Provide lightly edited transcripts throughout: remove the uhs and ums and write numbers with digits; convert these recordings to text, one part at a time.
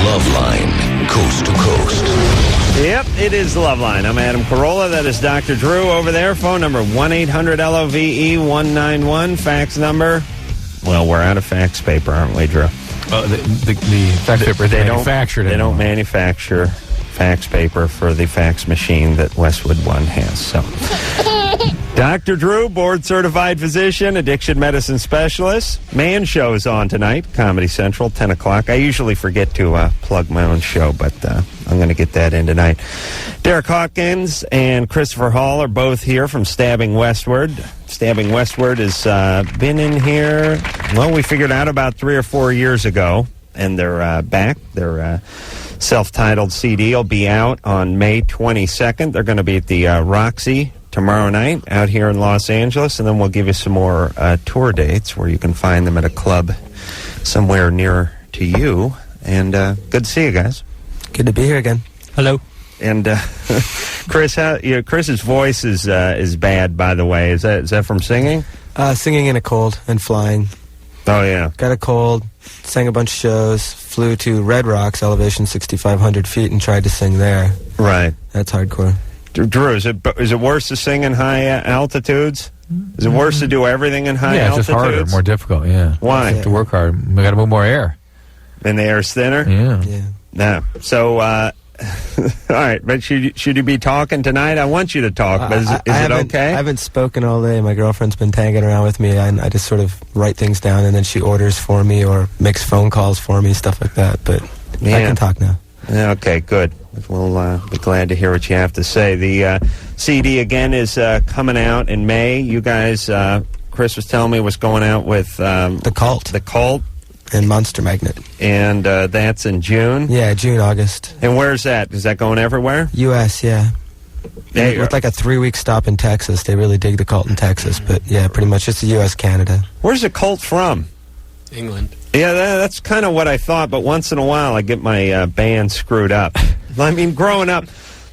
Loveline, coast to coast. Yep, it is Loveline. I'm Adam Carolla. That is Dr. Drew over there. Phone number 1-800-LOVE-191. Fax number. Well, we're out of fax paper, aren't we, Drew? The fax paper is manufactured. They don't manufacture fax paper for the fax machine that Westwood One has. So, Dr. Drew, board-certified physician, addiction medicine specialist. Man Show's on tonight, Comedy Central, 10 o'clock. I usually forget to plug my own show, but I'm going to get that in tonight. Derek Hawkins and Christopher Hall are both here from Stabbing Westward. Stabbing Westward has been in here, well, we figured out about 3 or 4 years ago, and they're back. Their self-titled CD will be out on May 22nd. They're going to be at the Roxy tomorrow night out here in Los Angeles, and then we'll give you some more tour dates where you can find them at a club somewhere near to you. And good to see you guys. Good to be here again. Hello. And Chris, Chris's voice is bad, by the way. Is that from singing? Singing in a cold and flying. Oh yeah. Got a cold. Sang a bunch of shows. Flew to Red Rocks, elevation 6,500 feet, and tried to sing there. Right. That's hardcore. Drew, is it worse to sing in high altitudes? Is it worse to do everything in high altitudes? Yeah, it's just harder, more difficult, yeah. Why? You have to work hard. We got to move more air. And the air's thinner? Yeah. No. So, all right, but should you be talking tonight? I want you to talk, but is it okay? I haven't spoken all day. My girlfriend's been tagging around with me, and I just sort of write things down, and then she orders for me or makes phone calls for me, stuff like that. But I can talk now. Okay, good. We'll be glad to hear what you have to say. The CD, again, is coming out in May. You guys, Chris was telling me, was going out with... The Cult. The Cult. And Monster Magnet. And that's in June? Yeah, June, August. And where's that? Is that going everywhere? U.S., yeah. With like a 3-week stop in Texas. They really dig the Cult in Texas. But, yeah, pretty much it's the U.S., Canada. Where's the Cult from? England. Yeah, that's kind of what I thought, but once in a while I get my band screwed up. I mean, growing up,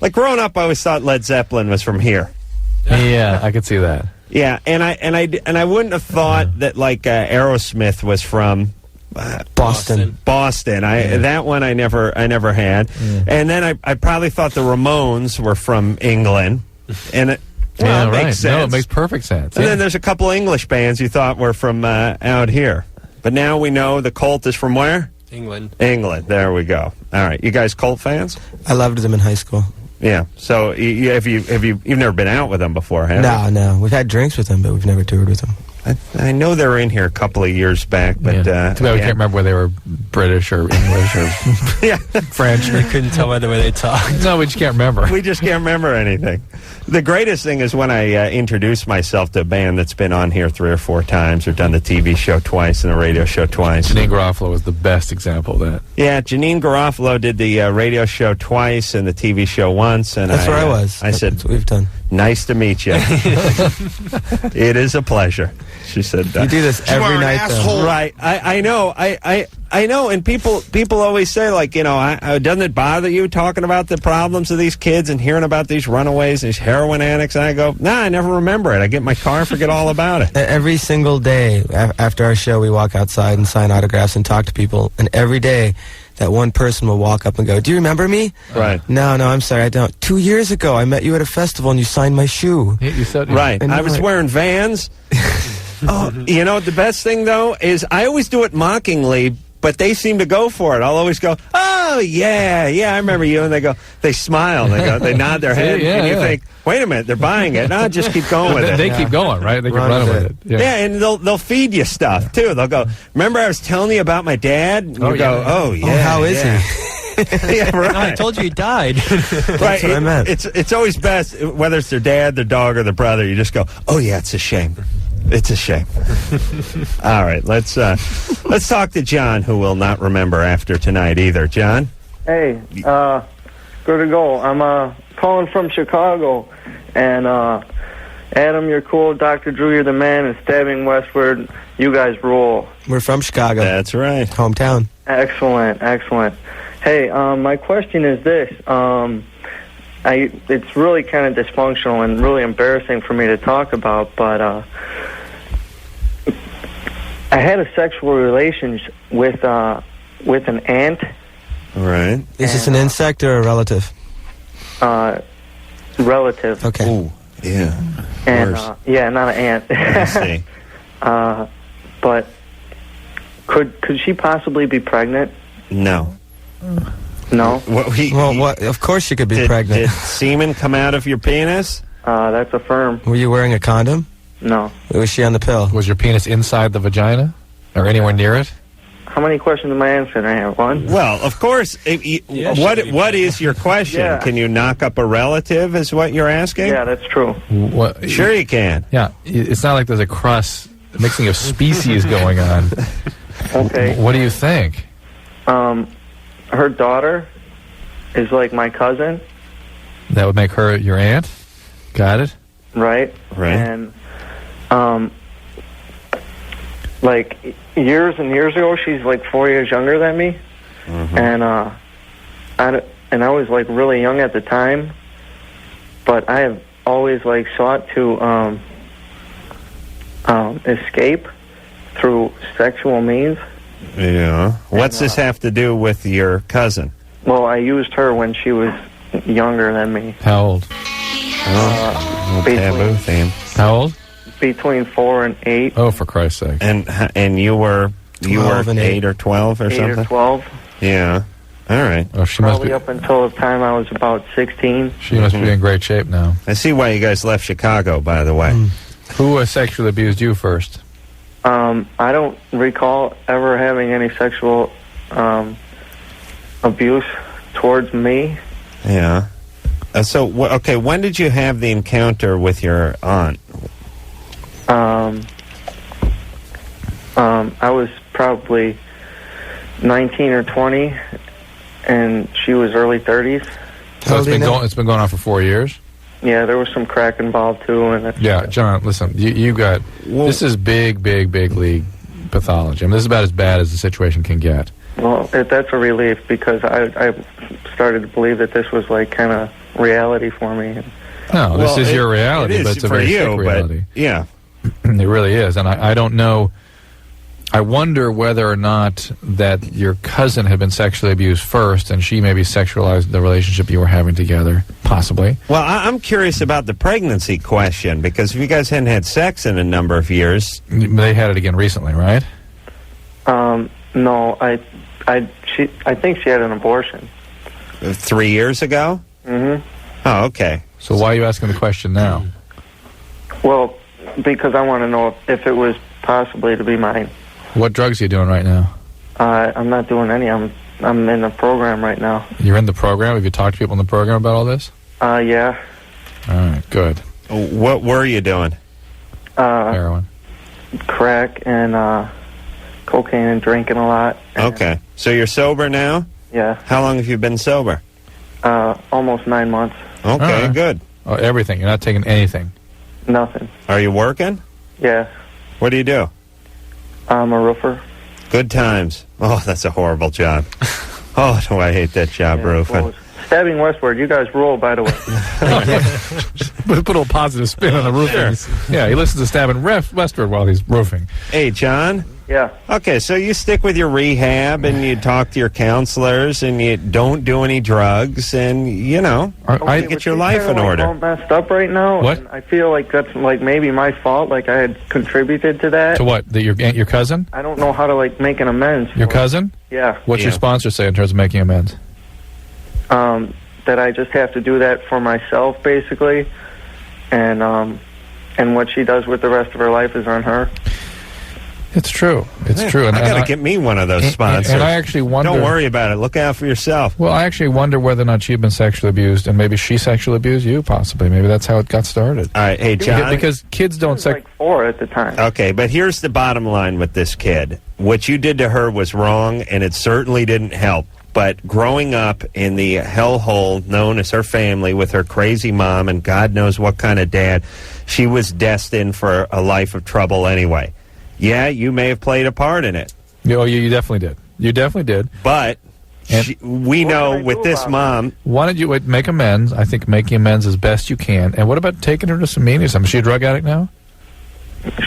I always thought Led Zeppelin was from here. Yeah, I could see that. Yeah, and I wouldn't have thought that like Aerosmith was from Boston. That one I never had. Yeah. And then I probably thought the Ramones were from England, and it makes sense. No, it makes perfect sense. And then there's a couple English bands you thought were from out here. But now we know the Cult is from where? England. There we go. All right. You guys Cult fans? I loved them in high school. Yeah. So you've never been out with them before, have you? No. We've had drinks with them, but we've never toured with them. I know they were in here a couple of years back, but... Too bad we can't remember whether they were British or English or French. We couldn't tell by the way they talked. No, we just can't remember. We just can't remember anything. The greatest thing is when I introduce myself to a band that's been on here 3 or 4 times or done the TV show twice and the radio show twice. Janine Garofalo was the best example of that. Yeah, Janine Garofalo did the radio show twice and the TV show once. And that's where I was. I said, that's what we've done. Nice to meet you. It is a pleasure. She said that. You do this every night, though. Right. I know. I know. And people always say, like, doesn't it bother you talking about the problems of these kids and hearing about these runaways, these heroin addicts? And I go, nah, I never remember it. I get in my car and forget all about it. Every single day after our show, we walk outside and sign autographs and talk to people. And every day, that one person will walk up and go, do you remember me? Right. No, I'm sorry, I don't. 2 years ago, I met you at a festival and you signed my shoe. You said, right. And I was wearing Vans. Oh, the best thing, though, is I always do it mockingly, but they seem to go for it. I'll always go, oh, yeah, I remember you. And they smile, and they nod their head, and you think, wait a minute, they're buying it. No, just keep going with it. They keep going, right? They keep running with it. Yeah, and they'll feed you stuff, too. They'll go, remember I was telling you about my dad? And you go, oh, yeah. How is he? Yeah, right. No, I told you he died. That's what I meant. It's always best, whether it's their dad, their dog, or their brother, you just go, oh, yeah, it's a shame. It's a shame. All right, let's talk to John, who will not remember after tonight either. John? Hey, good to go. I'm calling from Chicago, and Adam, you're cool. Dr. Drew, you're the man, and Stabbing Westward, you guys rule. We're from Chicago. That's right. Hometown. Excellent. Hey, my question is this. It's really kind of dysfunctional and really embarrassing for me to talk about, but I had a sexual relationship with an aunt Right. Is this an insect or a relative? Relative. Okay. Ooh, yeah. And Worse. yeah, not an ant. I see. But could she possibly be pregnant? No. No. Well, what? Of course she could be Did pregnant. semen come out of your penis? That's a firm. Were you wearing a condom? No. Was she on the pill? Was your penis inside the vagina? Or anywhere near it? How many questions am I answering? I have one. Well, of course. What is your question? Yeah. Can you knock up a relative? Is what you're asking? Yeah, that's true. What? Sure, you can. Yeah, it's not like there's a cross mixing of species going on. Okay. What do you think? Her daughter is like my cousin, That would make her your aunt? Got it? right? Right. And like years and years ago, she's like 4 years younger than me, and I was like really young at the time, but I have always like sought to escape through sexual means. Yeah. What's this have to do with your cousin? Well, I used her when she was younger than me. How old? Taboo theme. How old? Between 4 and 8. Oh, for Christ's sake. And you were 12 and 8 or 12 or 8 something? or 12. Yeah. All right. Oh, she must Probably be. up until the time I was about 16. She must be in great shape now. I see why you guys left Chicago, by the way. Who sexually abused you first? I don't recall ever having any sexual abuse towards me. Yeah. Okay, when did you have the encounter with your aunt? I was probably 19 or 20, and she was early 30s. So it's been going on for 4 years? Yeah, there was some crack involved, too. And Yeah, John, listen, you got... this is big league pathology. I mean, this is about as bad as the situation can get. Well, that's a relief, because I started to believe that this was, like, kind of reality for me. No, this is your reality, it is but it's a for very you, sick reality. But, yeah. It really is, and I don't know... I wonder whether or not that your cousin had been sexually abused first, and she maybe sexualized the relationship you were having together, possibly. Well, I'm curious about the pregnancy question, because if you guys hadn't had sex in a number of years... They had it again recently, right? No, I think she had an abortion. 3 years ago? Mm-hmm. Oh, okay. So why are you asking the question now? Well, because I want to know if it was possibly to be mine. What drugs are you doing right now? I'm not doing any. I'm in the program right now. You're in the program? Have you talked to people in the program about all this? Yeah. All right, good. What were you doing? Heroin. Crack and cocaine and drinking a lot. And, Okay. So you're sober now? Yeah. How long have you been sober? Almost 9 months. Okay, right. good. Oh, everything. You're not taking anything. Nothing. Are you working? Yeah. What do you do? I'm a roofer. Good times. Oh, that's a horrible job. Oh, do I hate that job, roofing. Well, Stabbing Westward, you guys rule, by the way. Put a little positive spin on the roofing. Sure. Yeah, he listens to Stabbing Westward while he's roofing. Hey, John. Yeah. Okay, so you stick with your rehab, and you talk to your counselors, and you don't do any drugs, and, you know, I get your life in order. I'm all messed up right now. What? And I feel like that's like maybe my fault. Like I had contributed to that. To what? That your cousin? I don't know how to like make an amends. Your for it. cousin? Yeah. What's your sponsor say in terms of making amends? That I just have to do that for myself, basically, and what she does with the rest of her life is on her. It's true. It's true. And I got to get me one of those sponsors. And I actually wonder... Don't worry about it. Look out for yourself. Well, I actually wonder whether or not she had been sexually abused, and maybe she sexually abused you, possibly. Maybe that's how it got started. All right, hey, John. Because kids don't... Like 4 at the time. Okay, but here's the bottom line with this kid. What you did to her was wrong, and it certainly didn't help. But growing up in the hellhole known as her family with her crazy mom and God knows what kind of dad, she was destined for a life of trouble anyway. Yeah, you may have played a part in it. Oh, you definitely did. You definitely did. But we know with this mom... Why don't you make amends? I think making amends as best you can. And what about taking her to some meetings? Is she a drug addict now?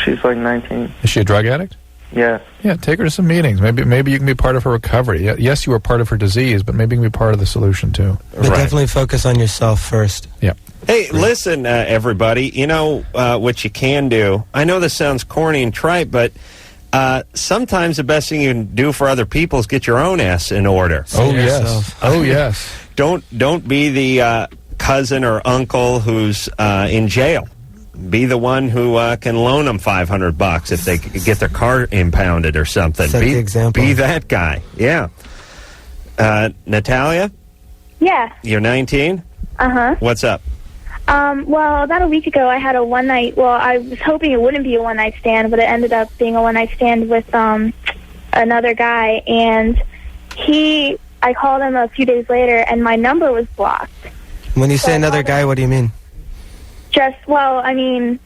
She's like 19. Is she a drug addict? Yeah. Yeah, take her to some meetings. Maybe you can be part of her recovery. Yes, you were part of her disease, but maybe you can be part of the solution too. But definitely focus on yourself first. Yeah. Hey, listen, everybody, you know what you can do? I know this sounds corny and trite, but sometimes the best thing you can do for other people is get your own ass in order. Oh, yes. Oh, yes. Don't be the cousin or uncle who's in jail. Be the one who can loan them $500 if they get their car impounded or something. Set the example. Be that guy. Yeah. Natalia? Yeah. You're 19? Uh-huh. What's up? Well, about a week ago, I had a one-night... Well, I was hoping it wouldn't be a one-night stand, but it ended up being a one-night stand with another guy. And I called him a few days later, and my number was blocked. When you say another guy, what do you mean? Well, I mean,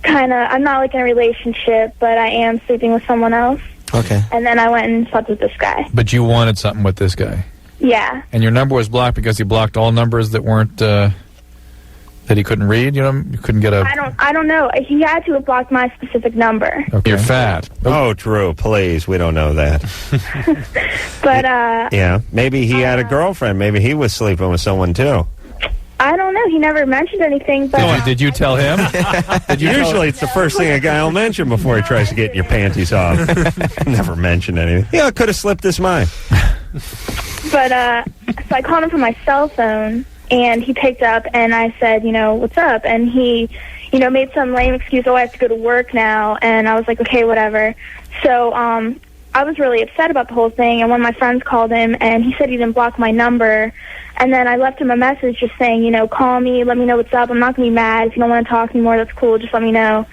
kind of... I'm not, like, in a relationship, but I am sleeping with someone else. Okay. And then I went and slept with this guy. But you wanted something with this guy. Yeah. And your number was blocked because he blocked all numbers that weren't... that he couldn't read, you know? You couldn't get a... I don't know. He had to have blocked my specific number. Okay. You're fat. Oh, Drew, please. We don't know that. But, Yeah. Maybe he had a girlfriend. Maybe he was sleeping with someone, too. I don't know. He never mentioned anything, but... Did you tell him? Usually it's the first thing a guy will mention before he tries to get your panties off. Never mentioned anything. Yeah, I could have slipped his mind. But, so I called him from my cell phone, and he picked up, and I said, what's up? And he, made some lame excuse, I have to go to work now, and I was like, okay, whatever. So, I was really upset about the whole thing, and one of my friends called him, and he said he didn't block my number, and then I left him a message just saying, call me, let me know what's up, I'm not going to be mad, if you don't want to talk anymore, that's cool, just let me know.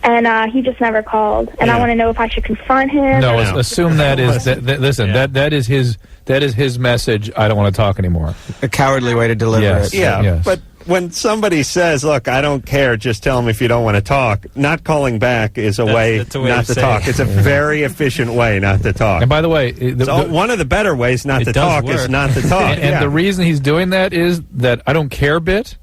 And he just never called, and I want to know if I should confront him. No, assume that is, listen, that is his message, I don't want to talk anymore. A cowardly way to deliver it. Yeah, yes. But when somebody says, look, I don't care, just tell them if you don't want to talk, not calling back is a way not to talk. It's a very efficient way not to talk. And by the way... one of the better ways not to talk is not to talk. And the reason he's doing that is that I don't care bit.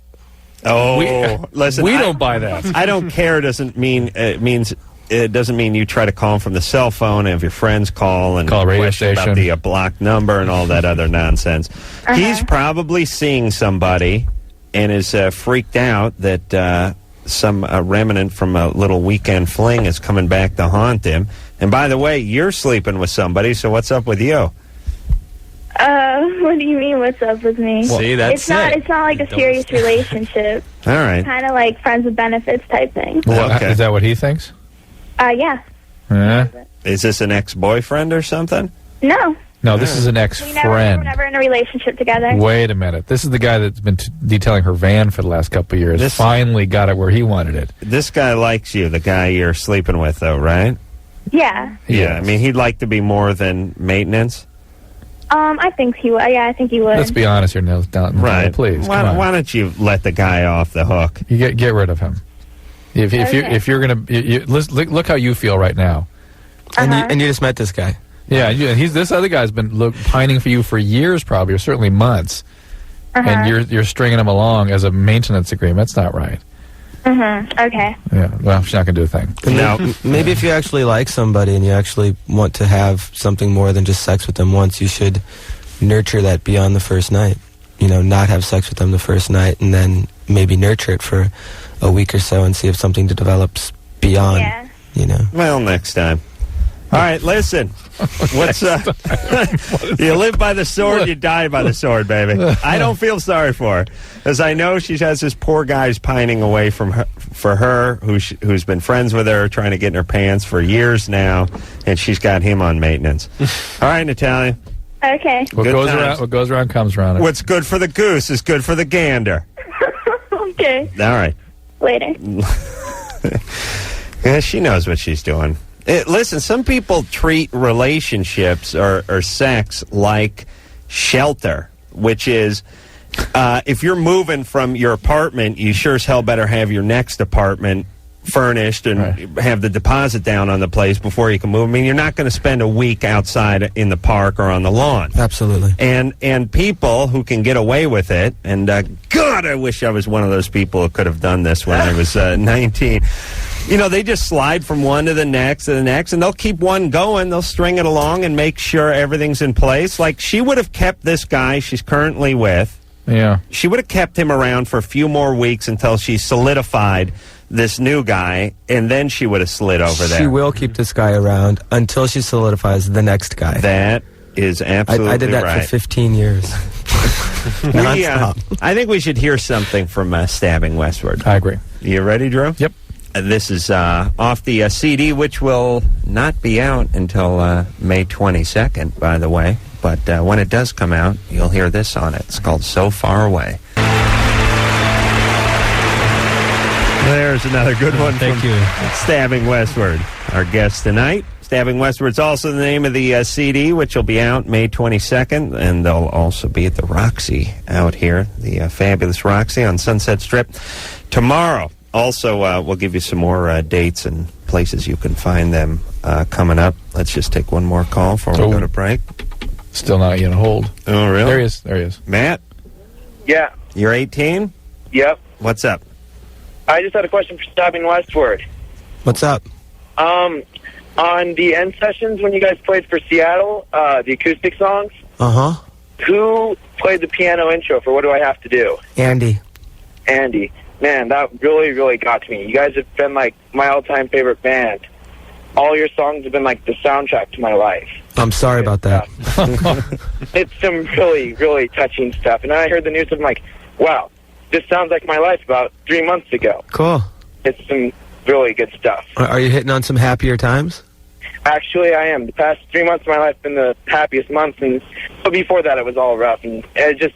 Listen, we don't buy that. I don't care doesn't mean it doesn't mean you try to call him from the cell phone and have your friends call and call a radio question station about the blocked number and all that other nonsense. He's probably seeing somebody and is freaked out that some remnant from a little weekend fling is coming back to haunt him. And by the way, you're sleeping with somebody, so what's up with you? What do you mean, what's up with me? See, that's it's not like a serious relationship. All right. Kind of like friends with benefits type thing. Well, Okay. Is that what he thinks? Yeah. Yeah. Is this an ex-boyfriend or something? No. No, this is an We were ex-friend. never in a relationship together. Wait a minute. This is the guy that's been detailing her van for the last couple of years. Finally got it where he wanted it. This guy likes you, the guy you're sleeping with, though, right? Yeah. Yeah, I mean, he'd like to be more than maintenance. I think he would. Yeah, I think he would. Let's be honest here, Natalia. Right. Please, why don't you let the guy off the hook? You get rid of him. If you're gonna look how you feel right now. And you just met this guy. Yeah, this other guy's been pining for you for years, probably, or certainly months, and you're stringing him along as a maintenance agreement. That's not right. Okay. Yeah. Well, she's not gonna do a thing. Now, maybe if you actually like somebody and you actually want to have something more than just sex with them once, you should nurture that beyond the first night. Not have sex with them the first night, and then maybe nurture it for a week or so and see if something develops beyond. Yeah. Well, next time. All right, listen. What's you live by the sword, you die by the sword, baby. I don't feel sorry for her, as I know she has this poor guy's pining away from her, for her, who's been friends with her, trying to get in her pants for years now, and she's got him on maintenance. All right, Natalia. Okay. What goes around comes around. What's good for the goose is good for the gander. Okay. All right. Later. Yeah, she knows what she's doing. Listen, some people treat relationships or sex like shelter, which is if you're moving from your apartment, you sure as hell better have your next apartment furnished and have the deposit down on the place before you can move. I mean, you're not going to spend a week outside in the park or on the lawn. Absolutely. And people who can get away with it, and God, God, I wish I was one of those people who could have done this when I was 19. You know, they just slide from one to the next, and they'll keep one going. They'll string it along and make sure everything's in place. Like, she would have kept this guy she's currently with. Yeah. She would have kept him around for a few more weeks until she solidified this new guy, and then she would have slid over there. She will keep this guy around until she solidifies the next guy. That is absolutely right. I did that for 15 years. I think we should hear something from Stabbing Westward. I agree. You ready, Drew? Yep. This is off the CD, which will not be out until May 22nd, by the way. But when it does come out, you'll hear this on it. It's called So Far Away. There's another good one from Stabbing Westward, our guest tonight. Stabbing Westward's also the name of the CD, which will be out May 22nd, and they'll also be at the Roxy out here, the fabulous Roxy on Sunset Strip, tomorrow. Also, we'll give you some more dates and places you can find them coming up. Let's just take one more call before we go to break. Still not yet on hold. Oh, really? There he is. There he is. Matt? Yeah. You're 18? Yep. What's up? I just had a question for Stabbing Westward. What's up? On the end sessions when you guys played for Seattle, the acoustic songs, Uh-huh. who played the piano intro for What Do I Have to Do? Andy. Andy. Man, that really, really got to me. You guys have been, like, my all-time favorite band. All your songs have been, like, the soundtrack to my life. I'm sorry about that. It's some really, really touching stuff. And then I heard the news, I'm like, wow, this sounds like my life about 3 months ago. Cool. It's some really good stuff. Are you hitting on some happier times? Actually, I am. The past 3 months of my life have been the happiest months, and but before that, it was all rough. And it's just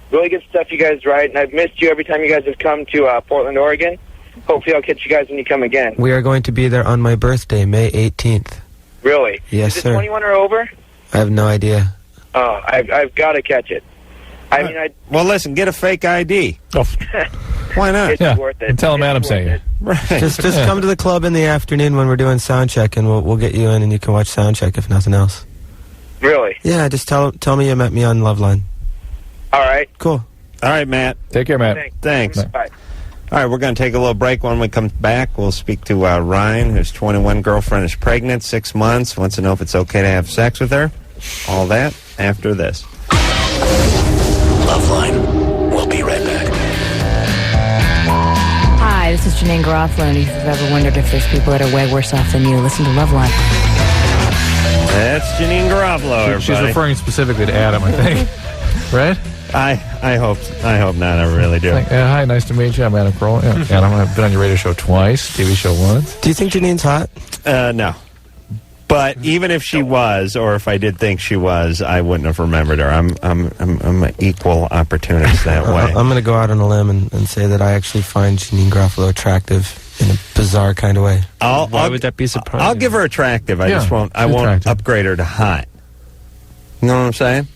really good stuff you guys write, and I've missed you every time you guys have come to Portland, Oregon. Hopefully I'll catch you guys when you come again. We are going to be there on my birthday, May 18th. Really? Yes, Is it sir. 21 or over? I have no idea. Oh, I've got to catch it. I mean, Well, listen, get a fake ID. Oh, Why not? it's yeah. worth it. And tell him It's Adam worth saying it. it. Right. Just come to the club in the afternoon when we're doing sound check, and we'll get you in, and you can watch sound check if nothing else. Really? Yeah, just tell me you met me on Loveline. All right. Cool. All right, Matt. Take care, Matt. Thanks. Bye. All right, we're going to take a little break. When we come back, we'll speak to Ryan, whose 21 girlfriend is pregnant, 6 months, wants to know if it's okay to have sex with her. All that after this. Loveline. We'll be right back. Hi, this is Janine Garofalo, and if you've ever wondered if there's people that are way worse off than you, listen to Loveline. That's Janine Garofalo, everybody. She's referring specifically to Adam, I think. Right? I hope not. I really do. Like, hi, nice to meet you. I'm Adam Carolla. Yeah, Adam, I've been on your radio show twice, TV show once. Do you think Janine's hot? No. But even if she was, or if I did think she was, I wouldn't have remembered her. I'm an equal opportunist that way. I'm going to go out on a limb and say that I actually find Janine Garofalo attractive in a bizarre kind of way. Why would that be surprising? I'll give her attractive. I Yeah, won't attractive. upgrade her to hot. You know what I'm saying?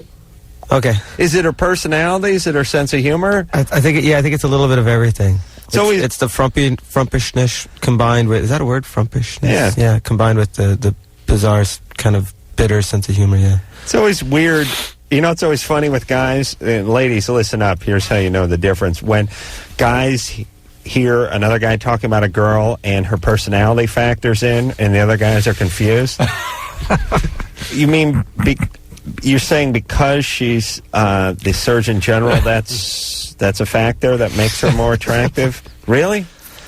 Okay. Is it her personality? Is it her sense of humor? I think it's a little bit of everything. So it's the frumpishness combined with, is that a word? Frumpishness? Yeah, combined with the bizarre kind of bitter sense of humor, yeah. It's always weird. You know, it's always funny with guys. Ladies, listen up. Here's how you know the difference. When guys hear another guy talking about a girl and her personality factors in, and the other guys are confused. You mean you're saying because she's the Surgeon General, that's a factor that makes her more attractive? Really?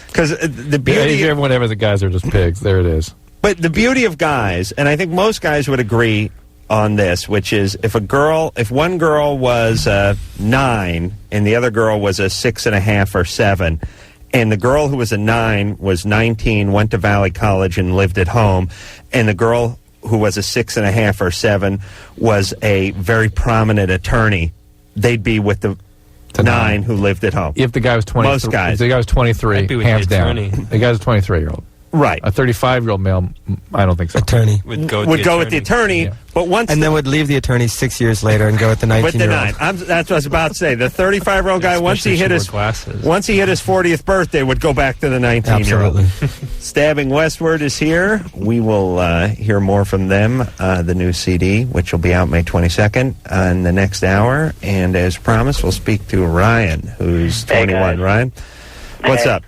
Because the beauty... Everyone ever the guys are just pigs. There it is. But the beauty of guys, and I think most guys would agree on this, which is if one girl was 9 and the other girl was a 6.5 or 7, and the girl who was a 9 was 19, went to Valley College and lived at home, and the girl who was a 6.5 or 7 was a very prominent attorney, they'd be with the 9 who lived at home. If the guy was 23, Most guys. If the guy was 23, I'd be with hands the down. attorney. The guy's a 23-year-old. Right. A 35-year-old male, I don't think so. Attorney. Would go with the attorney, Yeah. but once And then would leave the attorney 6 years later and go with the with the 19-year-old. 9. That's what I was about to say. The 35-year-old guy, once he hit his 40th birthday, would go back to the 19-year-old. Absolutely. Stabbing Westward is here. We will hear more from them, the new CD, which will be out May 22nd in the next hour. And as promised, we'll speak to Ryan, who's 21. Hey, Ryan, what's up?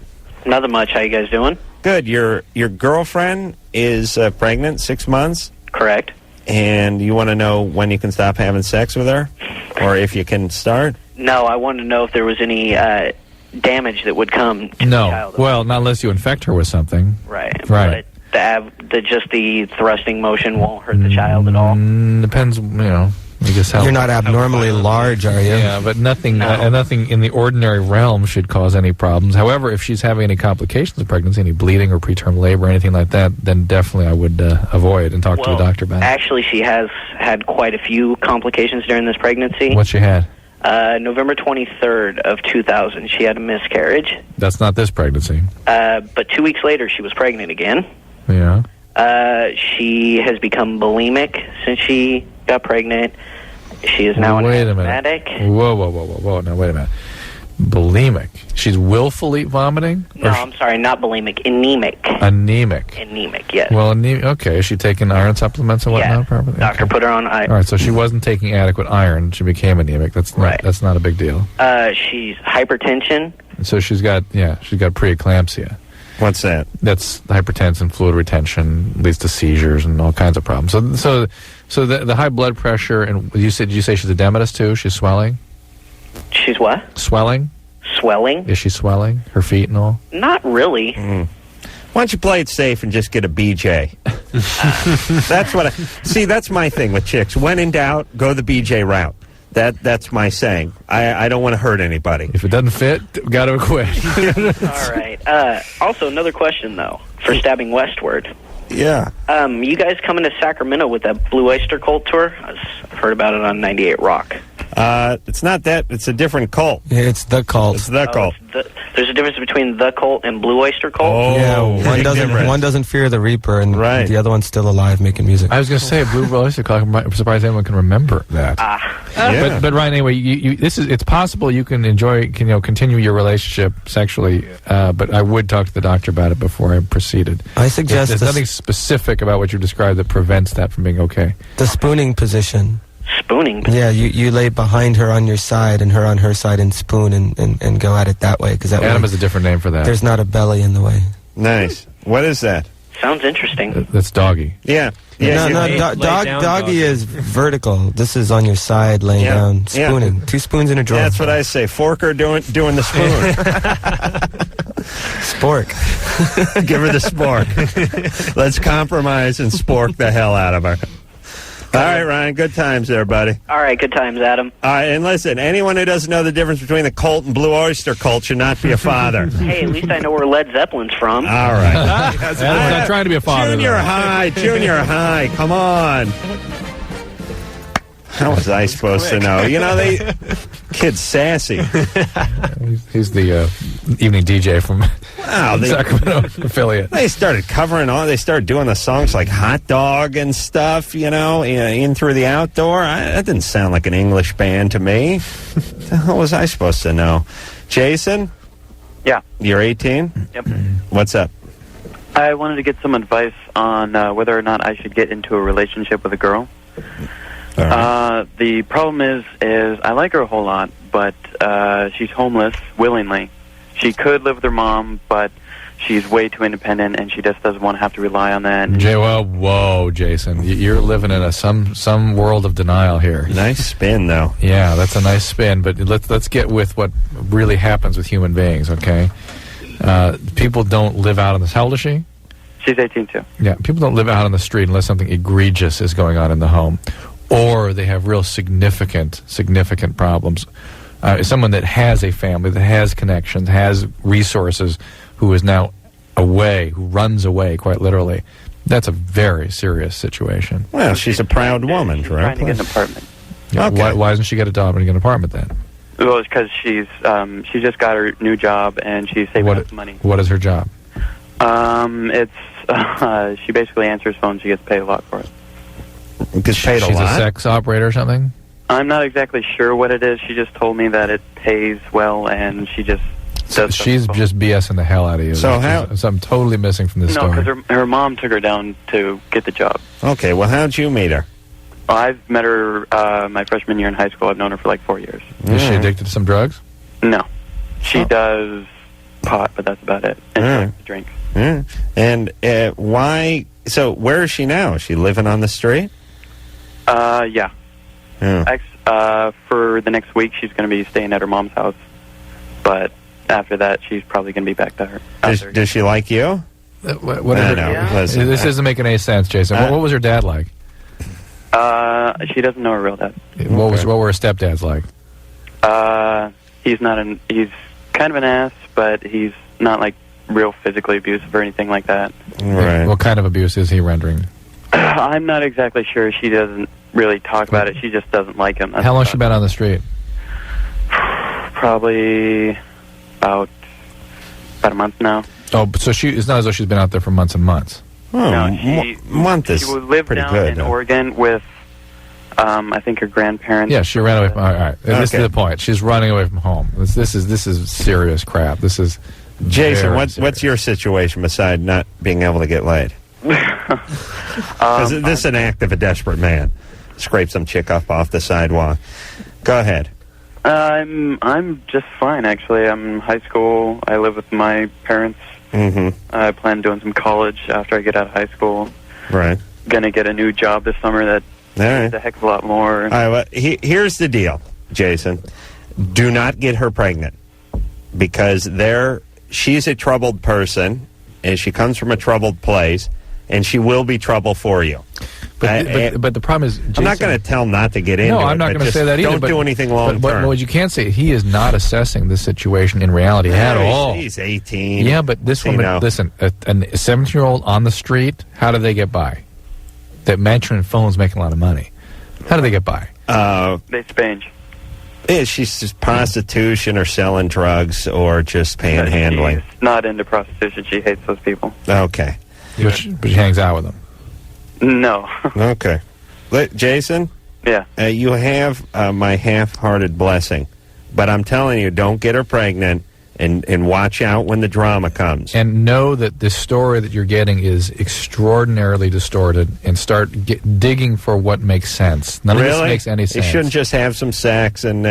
Nothing much. How you guys doing? Good. Your girlfriend is pregnant, 6 months? Correct. And you want to know when you can stop having sex with her? Or if you can start? No, I wanted to know if there was any damage that would come to the child. Well, not unless you infect her with something. Right. Right. But just the thrusting motion won't hurt the child at all? Depends, I guess how... You're not abnormally large, are you? Yeah, but nothing in the ordinary realm should cause any problems. However, if she's having any complications of pregnancy, any bleeding or preterm labor, anything like that, then definitely I would avoid and talk to a doctor about it. Actually, she has had quite a few complications during this pregnancy. What she had? November 23rd of 2000, she had a miscarriage. That's not this pregnancy. But 2 weeks later, she was pregnant again. Yeah. She has become bulimic since she got pregnant. She is now an asthmatic. Whoa. Now, wait a minute. Bulimic. She's willfully vomiting? No, I'm sorry, not bulimic. Anemic. Anemic, yes. Well, okay. Is she taking iron supplements and whatnot? Yeah. Probably? Doctor put her on iron. All right, so she wasn't taking adequate iron. She became anemic. That's not a big deal. She's hypertension. So she's got preeclampsia. What's that? That's hypertension, fluid retention, leads to seizures and all kinds of problems. So the high blood pressure, and did you say she's edematous too? She's swelling? She's what? Swelling? Swelling? Is she swelling? Her feet and all? Not really. Why don't you play it safe and just get a BJ? That's my thing with chicks. When in doubt, go the BJ route. That's my saying. I don't want to hurt anybody. If it doesn't fit, got to quit. All right. Also, another question, though, for Stabbing Westward. Yeah. You guys coming to Sacramento with that Blue Oyster Cult tour? I've heard about it on 98 Rock. It's not that. It's a different cult. Yeah, it's the cult. It's the cult. There's a difference between the cult and Blue Oyster Cult? Oh, yeah, one doesn't fear the Reaper, and the other one's still alive making music. I was going to say, Blue Oyster Cult, I'm surprised anyone can remember that. Yeah. But Ryan, anyway, it's possible you can continue your relationship sexually, but I would talk to the doctor about it before I proceeded. I suggest there's nothing specific about what you described that prevents that from being okay. The spooning position. Spooning? Yeah, you lay behind her on your side and her on her side and spoon and go at it that way. Adam is a different name for that. There's not a belly in the way. Nice. What is that? Sounds interesting. That's doggy. Yeah. Doggy is vertical. This is on your side, laying down, spooning. Yeah. 2 spoons in a drawer. That's what I say. Forker doing the spoon. Spork. Give her the spork. Let's compromise and spork the hell out of her. All right, Ryan, good times there, buddy. All right, good times, Adam. All right, and listen, anyone who doesn't know the difference between the cult and Blue Oyster Cult should not be a father. Hey, at least I know where Led Zeppelin's from. All right. I'm not trying to be a father. Junior high, come on. How was I supposed to know? Kid's sassy. He's the evening DJ from Sacramento affiliate. They started they started doing the songs like Hot Dog and stuff, in through the outdoor. That didn't sound like an English band to me. What the hell was I supposed to know? Jason? Yeah. You're 18? Yep. What's up? I wanted to get some advice on whether or not I should get into a relationship with a girl. Right. The problem is I like her a whole lot, but she's homeless willingly. She could live with her mom, but she's way too independent, and she just doesn't want to have to rely on that. Whoa, Jason, you're living in some world of denial here. Nice spin, though. Yeah, that's a nice spin, but let's get with what really happens with human beings, okay? People don't live out on the... How old is she? She's 18, too. Yeah, people don't live out on the street unless something egregious is going on in the home, or they have real significant problems. Someone that has a family, that has connections, has resources, who is now away, who runs away, quite literally. That's a very serious situation. Well, she's a proud woman, right? Trying to get an apartment. Yeah, okay. Why doesn't she get a job and get an apartment then? Well, it's because she just got her new job and she's saving up money. What is her job? She basically answers phones. She gets paid a lot for it. Gets paid a lot? She's a sex operator or something? I'm not exactly sure what it is. She just told me that it pays well, and she just... So she's just BSing the hell out of you. So I'm totally missing from this story. No, because her mom took her down to get the job. Okay, well, how'd you meet her? Well, I've met her my freshman year in high school. I've known her for like 4 years. Is she addicted to some drugs? No. She does pot, but that's about it. And she likes to drink. And why? So where is she now? Is she living on the street? Yeah. For the next week, she's going to be staying at her mom's house. But after that, she's probably going to be back to her. Does she like you? Listen, this isn't making any sense, Jason. What was her dad like? She doesn't know her real dad. What were her stepdads like? He's kind of an ass, but he's not like real physically abusive or anything like that. Right. What kind of abuse is he rendering? I'm not exactly sure. She doesn't really talk about it. She just doesn't like him. How long has she been on the street? Probably about a month now. Oh, so it's not as though she's been out there for months and months. No, month is she lived pretty down good, in Oregon with, I think, her grandparents. Yeah, she ran away from. All right, this is the point. She's running away from home. This is serious crap. This is. Jason, what's your situation besides not being able to get laid? Because this is an act of a desperate man. Scrape some chick up off the sidewalk. Go ahead. I'm just fine, actually. I'm in high school. I live with my parents. Mm-hmm. I plan on doing some college after I get out of high school. Right. Gonna get a new job this summer that pays a heck of a lot more. All right, well, here's the deal, Jason. Do not get her pregnant. Because she's a troubled person, and she comes from a troubled place, and she will be trouble for you. But the problem is, Jason, I'm not going to tell not to get into it. No, I'm not going to say that either. Don't do anything long term. But what you can't say, he is not assessing this situation in reality at all. He's 18. Yeah, but this woman, listen, a 17-year-old on the street, how do they get by? That mentioning phones making a lot of money. How do they get by? They spange. Yeah, she's just prostitution or selling drugs or just panhandling. She's not into prostitution. She hates those people. Okay. But she hangs out with them. No. Okay. Jason? Yeah. You have my half-hearted blessing. But I'm telling you, don't get her pregnant and watch out when the drama comes. And know that this story that you're getting is extraordinarily distorted and start digging for what makes sense. None of this makes any sense. You shouldn't just have some sex and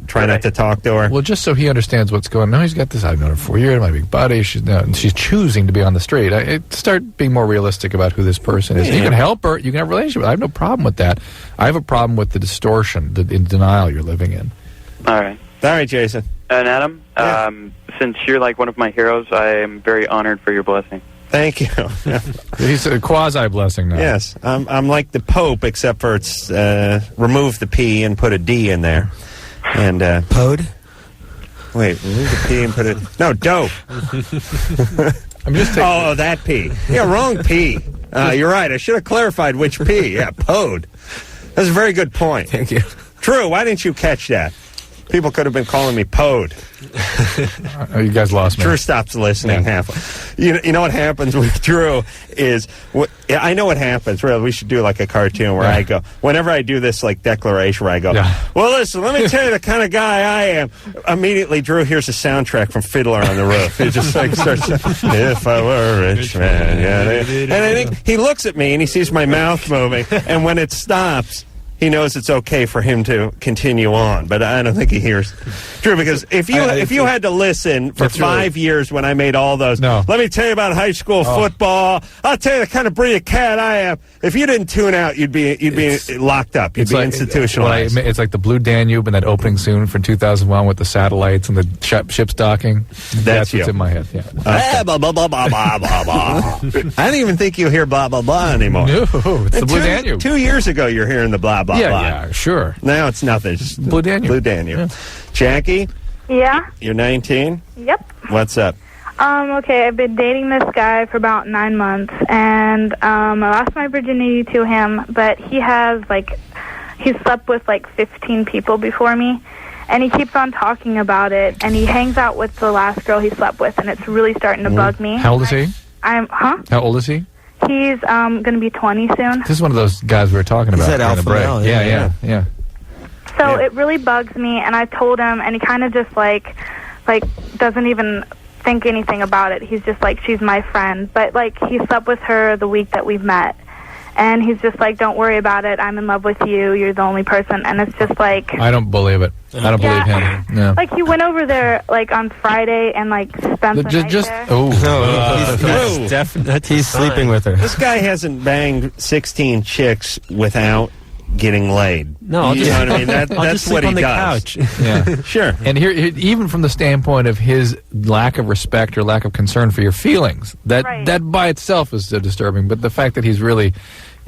try not to talk to her. Well, just so he understands what's going on. No, he's got this. I've known her for years. My big buddy. She's choosing to be on the street. Start being more realistic about who this person is. Yeah. You can help her. You can have a relationship. I have no problem with that. I have a problem with the distortion, the denial you're living in. All right. All right, Jason. And Adam, since you're like one of my heroes, I am very honored for your blessing. Thank you. He's a quasi-blessing now. Yes. I'm like the Pope, except for it's remove the P and put a D in there. And Pode? Wait, remove the P and put it... No, dope. I'm just taking... that P. Yeah, wrong P. You're right. I should have clarified which P. Yeah, Pode. That's a very good point. Thank you. Drew, why didn't you catch that? People could have been calling me Pode. You guys lost me. Drew stops listening halfway. You know what happens with Drew is... I know what happens. Really, we should do like a cartoon where I go... Whenever I do this like declaration where I go, well, listen, let me tell you the kind of guy I am. Immediately, Drew hears a soundtrack from Fiddler on the Roof. He just like starts... If I were a rich man... Yeah, and I think he looks at me and he sees my mouth moving. And when it stops... He knows it's okay for him to continue on, but I don't think he hears Drew. Because if you had to listen for 5 years when I made all those, let me tell you about high school football. I'll tell you the kind of breed of cat I am. If you didn't tune out, you'd be locked up. You'd be institutionalized. It's like the Blue Danube and that opening soon from 2001 with the satellites and the ships docking. That's what's in my head. Yeah. Okay. Blah, blah, blah, blah, blah, blah, blah. I don't even think you hear blah blah blah anymore. No, it's the Blue Danube. 2 years ago, you're hearing the blah blah. Yeah, sure. Now it's nothing. Just Blue Danube. Blue Danube. Yeah. Jackie? Yeah? You're 19? Yep. What's up? Okay, I've been dating this guy for about 9 months, and I lost my virginity to him, but he's slept with 15 people before me, and he keeps on talking about it, and he hangs out with the last girl he slept with, and it's really starting to bug me. How old is he? How old is he? He's going to be 20 soon. This is one of those guys we were talking about. He's at Alpha Male. So it really bugs me, and I told him, and he kind of just like, doesn't even think anything about it. He's just like, she's my friend. But, like, he slept with her the week that we've met. And he's just like, don't worry about it. I'm in love with you. You're the only person. And it's just like... I don't believe it. I don't believe him. No. Like, he went over there, like, on Friday and, like, spent the night there. Oh. He's sleeping with her. This guy hasn't banged 16 chicks without getting laid. No, I'll you just, know what I mean? I'll That's just sleep what he on the does. couch. Yeah. Sure. And here, even from the standpoint of his lack of respect or lack of concern for your feelings, that by itself is so disturbing. But the fact that he's really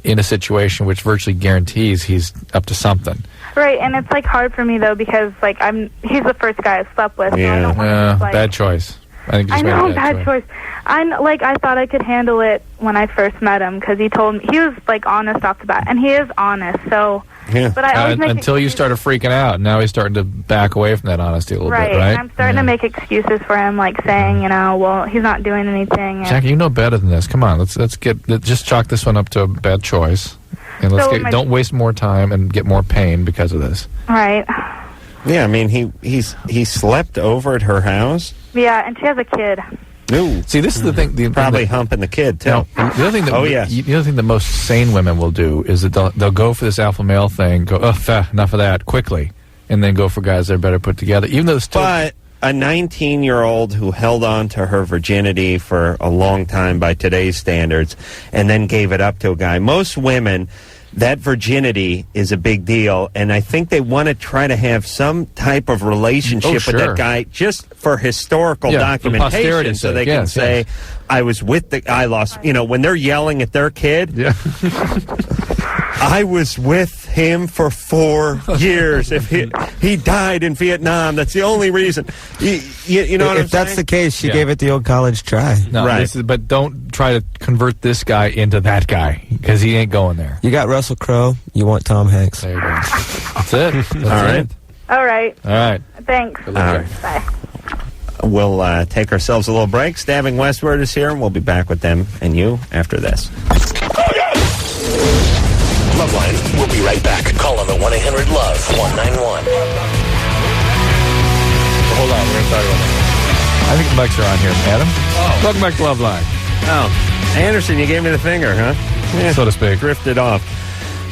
in a situation which virtually guarantees he's up to something. Right, and it's, like, hard for me, though, because, like, he's the first guy I slept with. So I don't want to just, like, bad choice. I think you I just know, made a bad choice. I thought I could handle it when I first met him, because he told me, he was, like, honest off the bat, and he is honest, so... Yeah. But I always make until you started freaking out. Now he's starting to back away from that honesty a little bit, right? And I'm starting to make excuses for him, like saying, you know, well, he's not doing anything. Jackie, you know better than this. Come on, let's just chalk this one up to a bad choice, and don't waste more time and get more pain because of this. Right. Yeah, I mean, he slept over at her house. Yeah, and she has a kid. No. See, this is the thing. Probably humping the kid too. Now, the other thing that the other thing that most sane women will do is that they'll go for this alpha male thing, go enough of that quickly, and then go for guys that are better put together. Even though but a 19-year-old who held on to her virginity for a long time by today's standards, and then gave it up to a guy. Most women, that virginity is a big deal, and I think they want to try to have some type of relationship with that guy just for historical documentation, so they can say, I was with I lost, you know, when they're yelling at their kid, I was with him for 4 years. If he died in Vietnam, that's the only reason. You know what I'm saying? If that's the case, she gave it the old college try. No, right. But don't try to convert this guy into that guy, because he ain't going there. You got Russell Crowe. You want Tom Hanks. There you go. That's it. That's All right. All right. Thanks. Bye. We'll take ourselves a little break. Stabbing Westward is here, and we'll be back with them and you after this. Loveline, we'll be right back. Call on the 1-800-LOVE-191. Hold on, we're going to talk about that. I think the mics are on here, Adam. Welcome back to Loveline. Oh, Anderson, you gave me the finger, huh? Yeah, so to speak. Drifted off.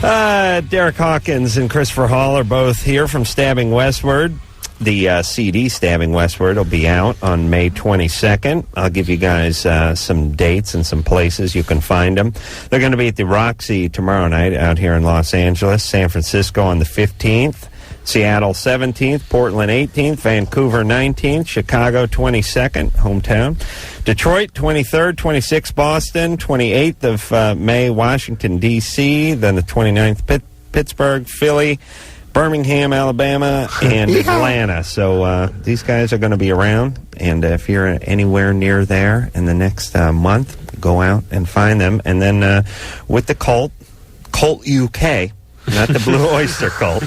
Derek Hawkins and Christopher Hall are both here from Stabbing Westward. The CD, Stabbing Westward, will be out on May 22nd. I'll give you guys some dates and some places you can find them. They're going to be at the Roxy tomorrow night out here in Los Angeles, San Francisco on the 15th, Seattle 17th, Portland 18th, Vancouver 19th, Chicago 22nd, hometown, Detroit 23rd, 26th, Boston, 28th of May, Washington, D.C., then the 29th, Pittsburgh, Philly, Birmingham, Alabama, and Atlanta. So these guys are going to be around, and if you're anywhere near there in the next month, go out and find them. And then with the Cult UK, not the Blue Oyster Cult,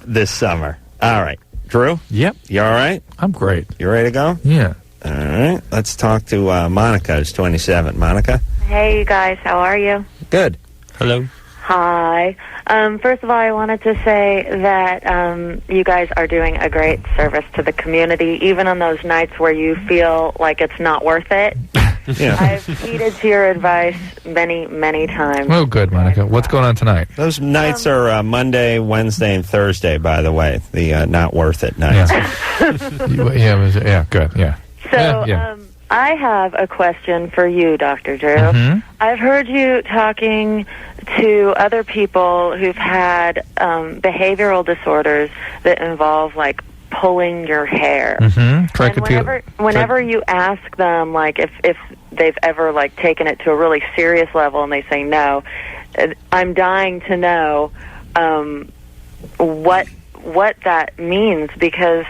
this summer. All right. Drew? Yep. You all right? I'm great. You ready to go? Yeah. All right. Let's talk to Monica, who's 27. Monica? Hey, you guys. How are you? Good. Hello. Hi. First of all, I wanted to say that you guys are doing a great service to the community, even on those nights where you feel like it's not worth it. Yeah. I've heeded to your advice many, many times. Oh, good, Monica. What's going on tonight? Those nights are Monday, Wednesday, and Thursday, by the way. The not worth it nights. Yeah, good, yeah. So, I have a question for you, Dr. Drew. Mm-hmm. I've heard you talking to other people who've had behavioral disorders that involve, like, pulling your hair. Mm-hmm. And whenever you ask them, like, if they've ever, like, taken it to a really serious level, and they say no, I'm dying to know what that means, because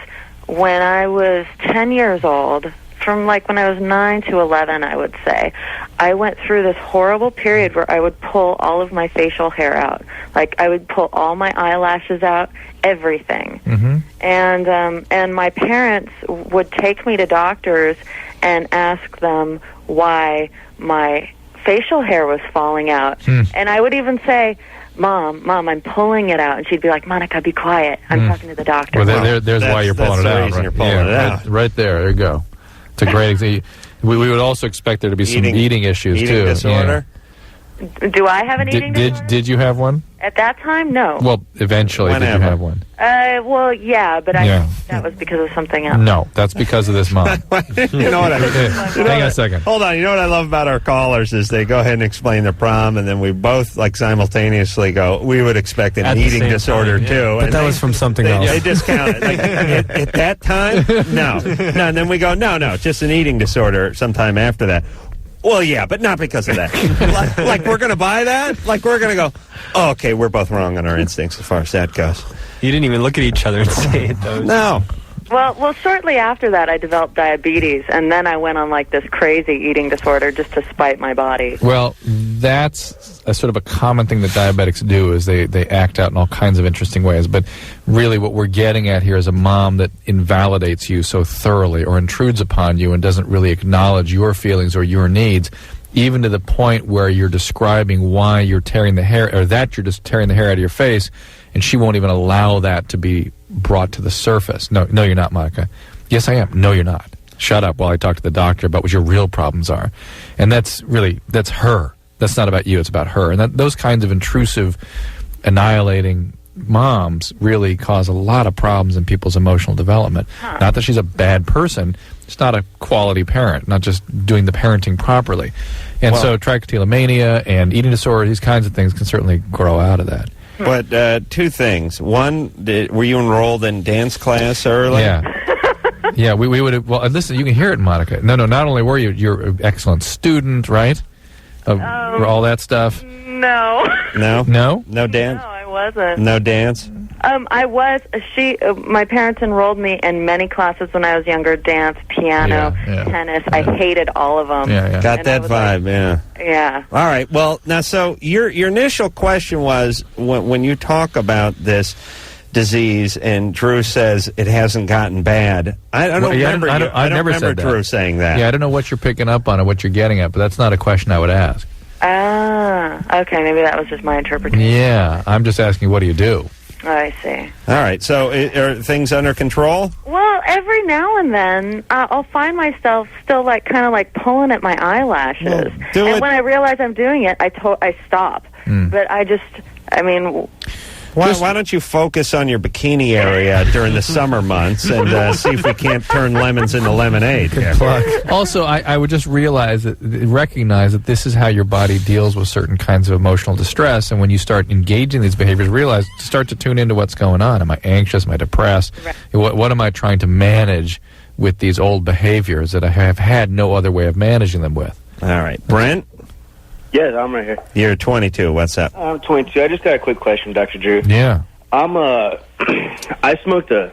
when I was 10 years old, from like when I was 9 to 11, I would say, I went through this horrible period where I would pull all of my facial hair out. Like, I would pull all my eyelashes out, everything. Mm-hmm. And my parents would take me to doctors and ask them why my facial hair was falling out. And I would even say, Mom, I'm pulling it out. And she'd be like, Monica, be quiet. I'm talking to the doctor. Well, there's why you're pulling it out. Right? You're pulling it out. Right there. There you go. It's a great example. We would also expect there to be some eating issues, too. Eating disorder? Do I have an eating disorder? Did you have one? At that time, no. Well, eventually, did you have one? Well, yeah, but that was because of something else. No, that's because of this mom. You know what? Hang on a second. Hold on. You know what I love about our callers is they go ahead and explain their problem, and then we both like simultaneously go, we would expect an eating disorder too. But that was from something else. They discount it. Like, at that time, no. And then we go, no, just an eating disorder sometime after that. Well, yeah, but not because of that. like we're going to buy that? Like we're going to go, oh, okay, we're both wrong on our instincts as far as that goes. You didn't even look at each other and say it, though. No. Well, shortly after that, I developed diabetes, and then I went on like this crazy eating disorder just to spite my body. Well, that's a sort of a common thing that diabetics do is they act out in all kinds of interesting ways. But really what we're getting at here is a mom that invalidates you so thoroughly or intrudes upon you and doesn't really acknowledge your feelings or your needs, even to the point where you're describing why you're tearing the hair, or that you're just tearing the hair out of your face, and she won't even allow that to be brought to the surface. No, you're not, Monica. Yes, I am. No, you're not. Shut up while I talk to the doctor about what your real problems are. And that's her. That's not about you. It's about her. And those kinds of intrusive, annihilating moms really cause a lot of problems in people's emotional development. Not that she's a bad person. It's not a quality parent, not just doing the parenting properly. And so trichotillomania and eating disorder, these kinds of things can certainly grow out of that. But two things. One, were you enrolled in dance class early? Yeah. Yeah, we would have. Well, listen, you can hear it, Monica. No, not only were you're an excellent student, right? All that stuff. No. No dance? No, I wasn't. No dance? I was. My parents enrolled me in many classes when I was younger: dance, piano, tennis. I hated all of them. Got that vibe, Yeah. All right. Well, now, so your initial question was when you talk about this disease, and Drew says it hasn't gotten bad. I don't remember. I don't remember Drew saying that. Yeah, I don't know what you're picking up on or what you're getting at, but that's not a question I would ask. Okay. Maybe that was just my interpretation. Yeah, I'm just asking, what do you do? Oh, I see. All right. So are things under control? Well, every now and then I'll find myself still kind of pulling at my eyelashes. When I realize I'm doing it, I stop. But why don't you focus on your bikini area during the summer months and see if we can't turn lemons into lemonade? Also, I would just recognize that this is how your body deals with certain kinds of emotional distress, and when you start engaging these behaviors, start to tune into what's going on. Am I anxious? Am I depressed? Right. What am I trying to manage with these old behaviors that I have had no other way of managing them with? All right. Brent? Yes, I'm right here. You're 22. What's up? I'm 22. I just got a quick question, Dr. Drew. Yeah. I smoked a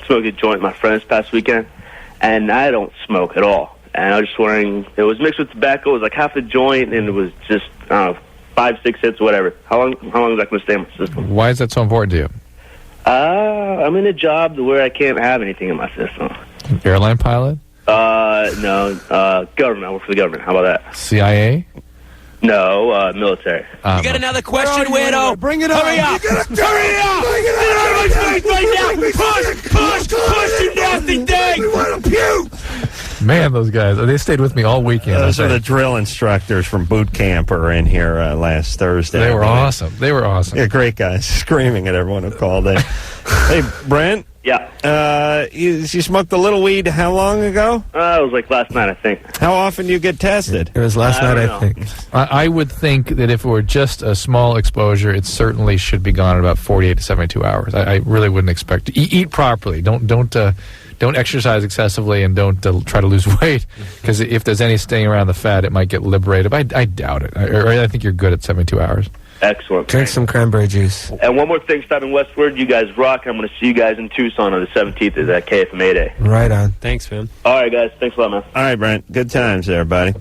joint with my friends past weekend, and I don't smoke at all. And I was just wondering, it was mixed with tobacco. It was like half a joint, and it was just, 5-6 hits, whatever. How long is that going to stay in my system? Why is that so important to you? I'm in a job where I can't have anything in my system. Airline pilot? No. Government. I work for the government. How about that? CIA? No, military. You got another question, weirdo? Bring it up. Hurry up! Hurry up! Get out of my face right now! Push, you nasty thing! We want to puke! Man, those guys, they stayed with me all weekend. Those are the drill instructors from boot camp were in here last Thursday. They were awesome. Yeah, great guys, screaming at everyone who called in. Hey, Brent? Yeah. You smoked a little weed how long ago? It was like last night, I think. How often do you get tested? It was last night, I think. I would think that if it were just a small exposure, it certainly should be gone in about 48 to 72 hours. I really wouldn't expect to. Eat properly. Don't exercise excessively, and don't try to lose weight, because if there's any staying around the fat, it might get liberated. But I doubt it. I think you're good at 72 hours. Excellent. Drink some cranberry juice. And one more thing, Stabbing Westward, you guys rock. I'm going to see you guys in Tucson on the 17th at that KFMA Day. Right on. Thanks, man. All right, guys. Thanks a lot, man. All right, Brent. Good times there, buddy.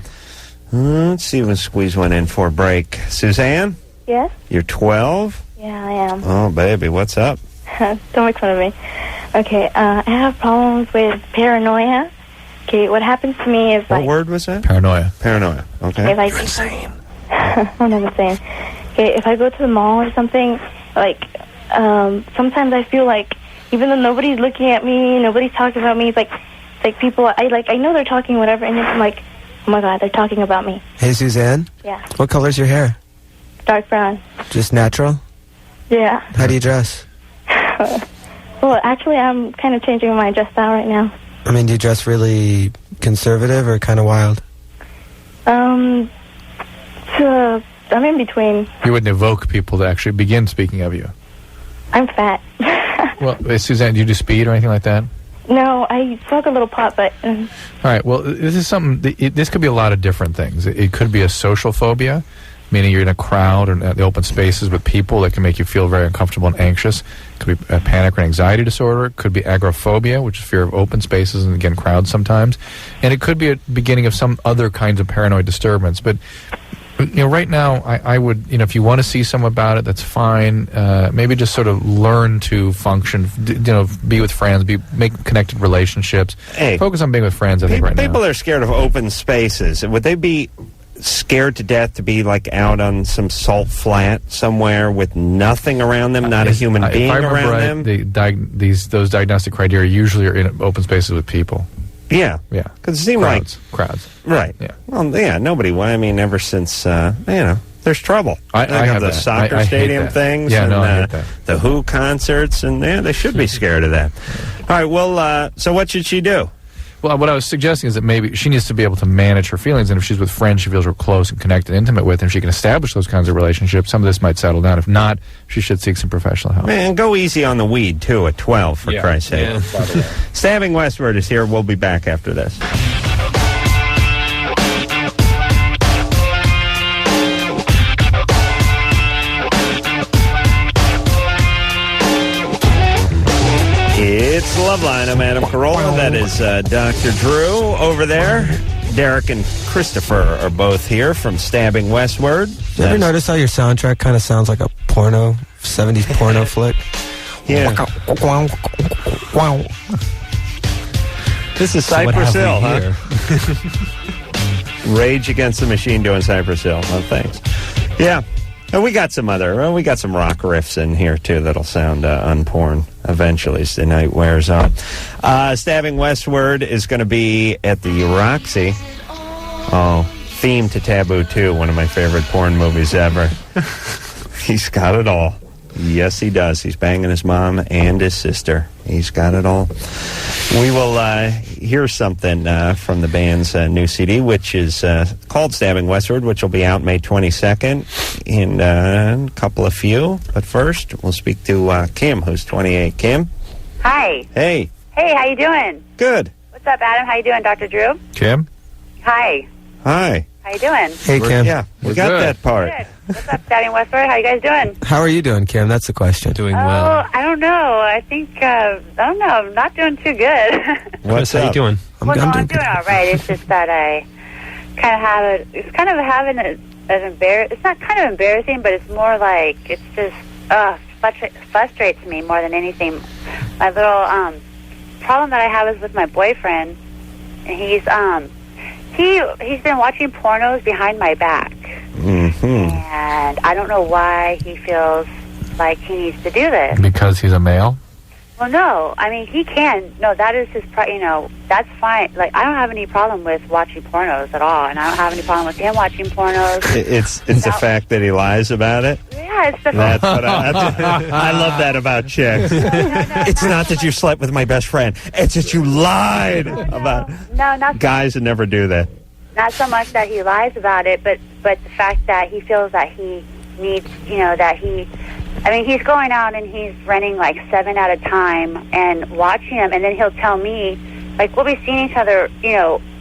Let's see if we squeeze one in for a break. Suzanne? Yes? You're 12? Yeah, I am. Oh, baby. What's up? Don't make fun of me. Okay, I have problems with paranoia. Okay, what happens to me is What word was that? Paranoia. Paranoia. Okay. You're insane. I'm not insane. okay, if I go to the mall or something, like, sometimes I feel like, even though nobody's looking at me, nobody's talking about me, it's like people, I know they're talking whatever, and then I'm like, oh my God, they're talking about me. Hey, Suzanne? Yeah. What color's your hair? Dark brown. Just natural? Yeah. How do you dress? Well, actually, I'm kind of changing my dress style right now. I mean, do you dress really conservative or kind of wild? I'm in between. You wouldn't evoke people to actually begin speaking of you. I'm fat. Well, Suzanne, do you do speed or anything like that? No, I smoke a little pot, but... All right, well, this is something... This could be a lot of different things. It could be a social phobia, meaning you're in a crowd or in the open spaces with people that can make you feel very uncomfortable and anxious. It could be a panic or anxiety disorder. It could be agoraphobia, which is fear of open spaces and, again, crowds sometimes. And it could be a beginning of some other kinds of paranoid disturbance. But... right now, I would, if you want to see someone about it, that's fine. Maybe just sort of learn to function, be with friends, make connected relationships. Hey, focus on being with friends, I think, right now. People are scared of open spaces. Would they be scared to death to be, like, out on some salt flat somewhere with nothing around them, not a human being around them? Those diagnostic criteria usually are in open spaces with people. Yeah. Yeah. Because it seemed crowds. Right. Yeah. Well, yeah, nobody, I mean, ever since, there's trouble. I have the that. soccer I hate stadium that. things Yeah, and no, I hate that. the Who concerts, and they should be scared of that. All right, well, so what should she do? Well, what I was suggesting is that maybe she needs to be able to manage her feelings, and if she's with friends she feels real close and connected and intimate with, and she can establish those kinds of relationships, some of this might settle down. If not, she should seek some professional help. Man, go easy on the weed, too, at 12, for Christ's sake. Yeah. Stabbing Westward is here. We'll be back after this. It's Loveline. I'm Adam Carolla. That is Dr. Drew over there. Derek and Christopher are both here from Stabbing Westward. You ever notice how your soundtrack kind of sounds like a 70s porno flick? Yeah. This is Cypress Hill, huh? Rage Against the Machine doing Cypress Hill. Oh, thanks. Yeah. And we got some rock riffs in here, too, that'll sound unporn eventually as the night wears on. Stabbing Westward is going to be at the Roxy. Oh, theme to Taboo 2, one of my favorite porn movies ever. He's got it all. Yes, he does. He's banging his mom and his sister. He's got it all. We will hear something from the band's new CD, which is called Stabbing Westward, which will be out May 22nd in a couple of few. But first, we'll speak to Kim, who's 28. Kim? Hi. Hey. Hey, how you doing? Good. What's up, Adam? How you doing, Dr. Drew? Kim? Hi. Hi. How you doing? Hey, Kim. Yeah, we got that part. Good. What's up, Stabbing Westward? How you guys doing? How are you doing, Kim? That's the question. Doing Oh, I don't know. I think, I don't know. I'm not doing too good. What's How you doing? I'm doing all right. It's just that I kind of have it's kind of having it's not kind of embarrassing, but it's more like, it's just, frustrates me more than anything. My little, problem that I have is with my boyfriend. He's been watching pornos behind my back. Mm-hmm. And I don't know why he feels like he needs to do this. Because he's a male? Well, no. I mean, he can. No, that is his, that's fine. Like, I don't have any problem with watching pornos at all, and I don't have any problem with him watching pornos. It's the fact that he lies about it? Yeah, it's the That's what I love that about chicks. It's not that you slept with my best friend. It's that you lied about it. No, not Guys would never do that. Not so much that he lies about it, but the fact that he feels that he needs, he's going out and he's renting like 7 at a time and watching them, and then he'll tell me, like, we'll be seeing each other,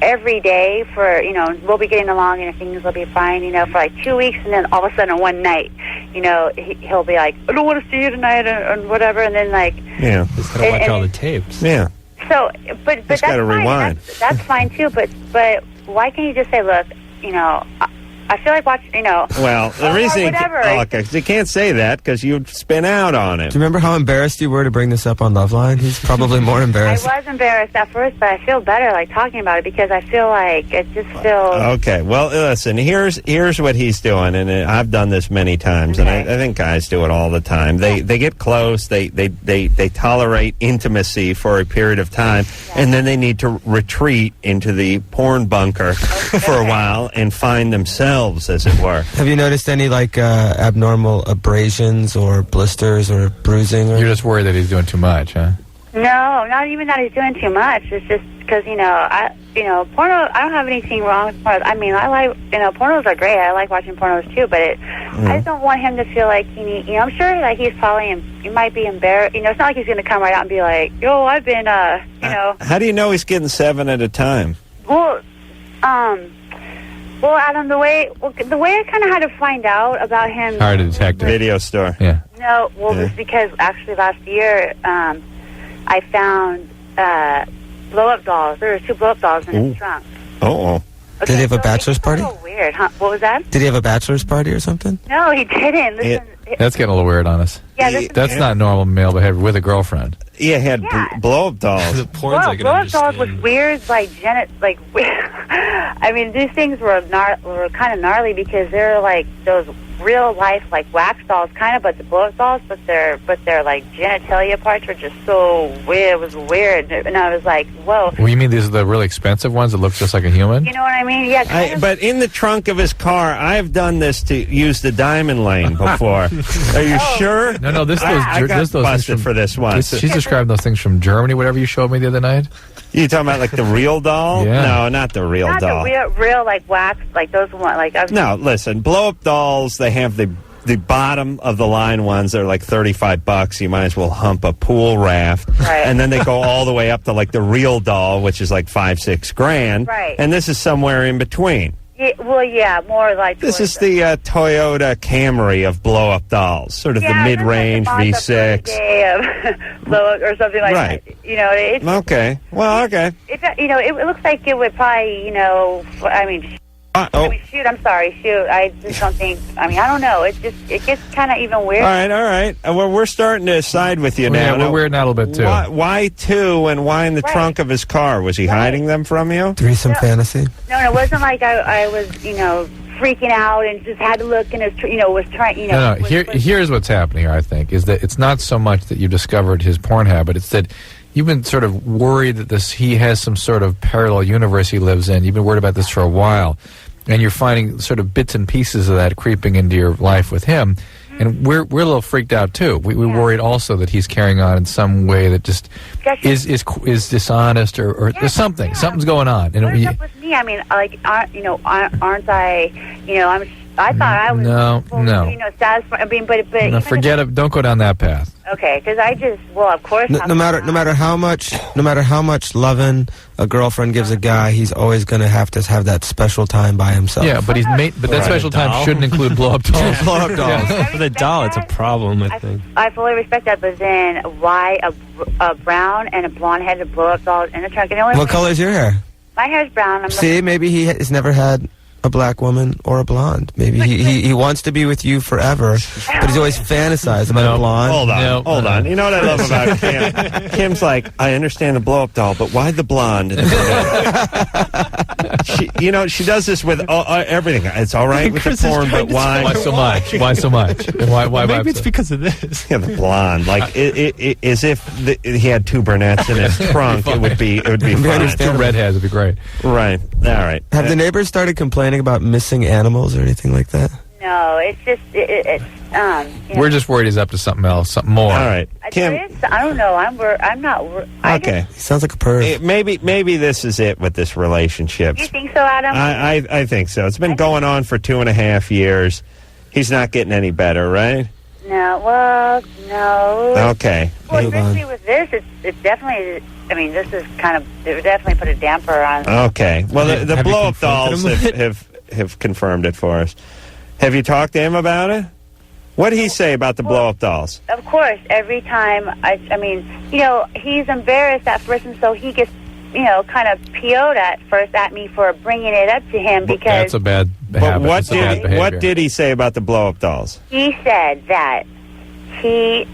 every day for, we'll be getting along and things will be fine, for like 2 weeks, and then all of a sudden one night, he'll be like, I don't want to see you tonight, and whatever, and then like... Yeah. Just gotta watch all the tapes. Yeah. So, but that's gotta fine. rewind. That's fine too, but why can't you just say, look, I feel like watching, Well, the reason you can't say that because you'd spin out on him. Do you remember how embarrassed you were to bring this up on Loveline? He's probably more embarrassed. I was embarrassed at first, but I feel better like talking about it because I feel like it just feels. Okay, well, listen. Here's what he's doing, and I've done this many times, and I think guys do it all the time. They get close, they tolerate intimacy for a period of time, and then they need to retreat into the porn bunker for a while and find themselves, as it were. Have you noticed any abnormal abrasions or blisters or bruising? Or? You're just worried that he's doing too much, huh? No, not even that he's doing too much. It's just because porno. I don't have anything wrong with pornos. I mean, I like pornos are great. I like watching pornos too, but I just don't want him to feel like he need. I'm sure that he's probably he might be embarrassed. It's not like he's going to come right out and be like, "Yo, I've been How do you know he's getting 7 at a time? Well, Adam, the way I kind of had to find out about him. Hard to detect it. Video store. Yeah. No, well, it's because actually last year I found blow-up dolls. There were 2 blow-up dolls in his trunk. Oh. Okay, did he have a bachelor's party? It's a little weird, huh? What was that? Did he have a bachelor's party or something? No, he didn't. Listen, That's getting a little weird on us. Yeah, that's not normal male behavior with a girlfriend. Yeah, he had blow-up dolls. Well, blow-up dolls was weird, I mean, these things were kind of gnarly because they're like those real life wax dolls, kind of, but the blow-up dolls, but their like genitalia parts were just so weird. It was weird, and I was like, whoa. Well, you mean these are the really expensive ones that look just like a human? You know what I mean? Yeah. But in the trunk of his car, I've done this to use the diamond lane before. Are you sure? No, this I got busted for this one. She's describing those things from Germany, whatever you showed me the other night. You talking about like the real doll? Yeah. No, not the real doll. The real like wax, like those ones. No, listen, blow-up dolls, they have the bottom of the line ones. They're like $35. You might as well hump a pool raft. Right. And then they go all the way up to like the real doll, which is like $5-6 grand. Right. And this is somewhere in between. Yeah, more like... This is the Toyota Camry of blow-up dolls, sort of the mid-range V6. Blow-up or something like that. It's... Okay. Well, okay. It looks like it would probably, shoot, I'm sorry, shoot. I just don't think, I don't know. It gets kind of even weird. All right. Well, we're starting to side with you now. Yeah, we're weirding out a little bit, too. Why 2 and why in the trunk of his car? Was he hiding them from you? Threesome fantasy? No, it wasn't like I was, freaking out and just had to look and was trying, No. Here's what's happening here, I think, is that it's not so much that you discovered his porn habit, it's that you've been sort of worried that he has some sort of parallel universe he lives in. You've been worried about this for a while. And you're finding sort of bits and pieces of that creeping into your life with him. And we're a little freaked out, too. We're worried also that he's carrying on in some way that just is dishonest or there's something. Yeah. Something's going on. What's up with me? Aren't I, I thought I was satisfied. But forget it. Don't go down that path. Okay, because of course. No matter how much loving a girlfriend gives a guy, he's always going to have that special time by himself. Yeah, but that special time shouldn't include blow-up dolls. Blow-up dolls. For the doll, it's a problem, I think. I fully respect that, but then why a brown and a blonde-headed blow-up doll in the trunk? What color is your hair? My hair's brown. Maybe he has never had a black woman or a blonde. Maybe he wants to be with you forever, but he's always fantasized about a blonde. Hold on. You know what I love about Kim? Kim's like, I understand the blow-up doll, but why the blonde? She does this with everything. It's all right with the porn, but why? Why so much? Why so much? And why? Maybe it's because of this. Yeah, the blonde. Like as if he had 2 brunettes in his trunk, it would be fine. 2 redheads would be great. Right. All right. Have the neighbors started complaining about missing animals or anything like that? No, it's just We're just worried he's up to something else, something more. All right, Kim. I don't know. I'm not. Okay, he sounds like a perv. Maybe this is it with this relationship. You think so, Adam? I think so. It's been going on for 2.5 years. He's not getting any better, right? No. Well, no. Okay. Well, especially with this, it's definitely. This is kind of. It would definitely put a damper on. Okay. Well, the blow-up dolls have confirmed it for us. Have you talked to him about it? What did he say about the blow-up dolls? Of course, every time he's embarrassed at first, and so he gets kind of PO'd at first at me for bringing it up to him because That's a bad But habit. what That's a bad did behavior. what did he say about the blow-up dolls? he said that because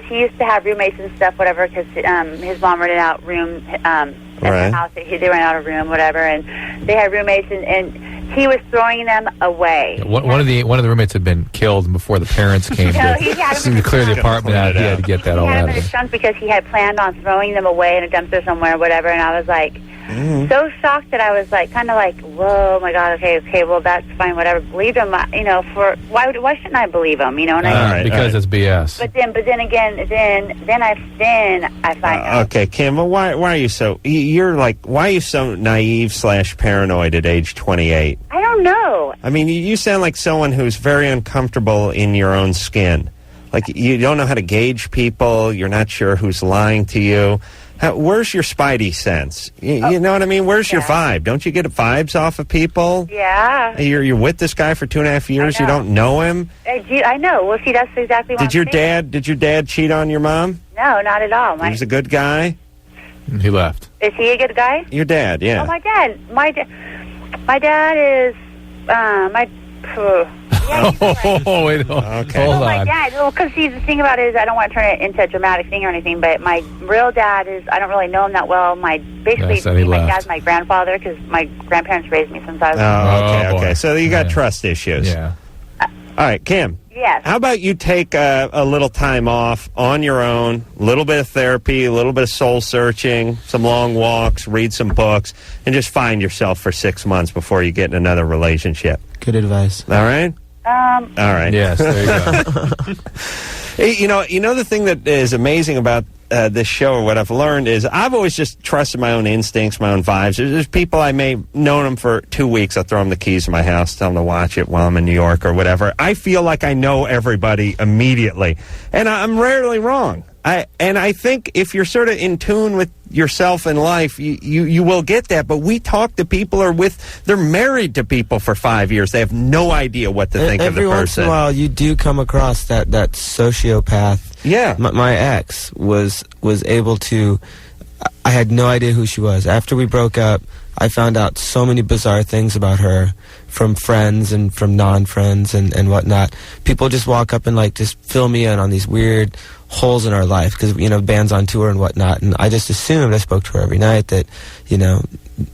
he used to have roommates and stuff, whatever, because his mom rented out room at the house. They rented out a room, whatever, and they had roommates, and he was throwing them away. Yeah, one of the roommates had been killed before the parents came No, he had them to clear the apartment out. He had to get that all He had out them of in it. a trunk because he had planned on throwing them away in a dumpster somewhere, whatever. And I was like, so shocked that I was like, kind of like, whoa, my God, okay, well, that's fine, whatever. Believe him, why shouldn't I believe him? You know what I mean? Because it's BS. But then again, I find out. Okay, Kim, well, why are you so? Why are you so naive/paranoid at age 28? I don't know. I mean, you sound like someone who's very uncomfortable in your own skin. Like you don't know how to gauge people. You're not sure who's lying to you. Where's your spidey sense? You know what I mean? Where's your vibe? Don't you get vibes off of people? Yeah. You're with this guy for 2.5 years. You don't know him. I know. Well, see, that's exactly what Did your dad cheat on your mom? No, not at all. He was a good guy. He left. Is he a good guy? Your dad, yeah. Oh, my dad is Oh, wait, okay. Hold my on. dad. Well, because see, the thing about it is, I don't want to turn it into a dramatic thing or anything. But my real dad is, I don't really know him that well. My dad's my grandfather because my grandparents raised me since I was. Okay. So you got trust issues. Yeah. All right, Kim. Yes. How about you take a little time off on your own, a little bit of therapy, a little bit of soul searching, some long walks, read some books, and just find yourself for 6 months before you get in another relationship. Good advice. All right? All right. Yes, there you go. Hey, you know the thing that is amazing about this show, or what I've learned, is I've always just trusted my own instincts, my own vibes. There's people I may known them for 2 weeks. I'll throw them the keys to my house, tell them to watch it while I'm in New York or whatever. I feel like I know everybody immediately, and I'm rarely wrong. I think if you're sort of in tune with yourself in life, you will get that. But we talk to people they're married to people for 5 years. They have no idea what to think of the person. Every once in a while, you do come across that sociopath. Yeah. My ex was able to. I had no idea who she was. After we broke up, I found out so many bizarre things about her from friends and from non-friends and whatnot. People just walk up and just fill me in on these weird holes in our life because band's on tour and whatnot, and I just assumed, I spoke to her every night, that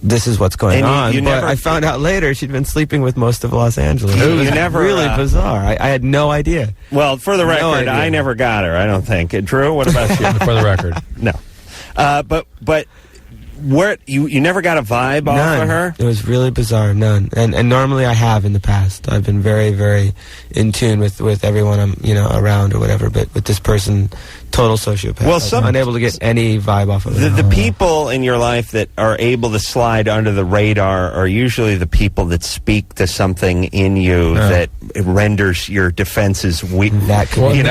this is what's going on. But I found out later she'd been sleeping with most of Los Angeles. It was really bizarre. I had no idea. Well, for the record, I never got her, I don't think. Drew, what about you? For the record. No. But where you never got a vibe off of her? It was really bizarre. None. And normally I have in the past. I've been very, very in tune with everyone I'm around or whatever. But with this person, total sociopath. Well, I'm unable to get any vibe off of her. The people in your life that are able to slide under the radar are usually the people that speak to something in you that renders your defenses weak. That could be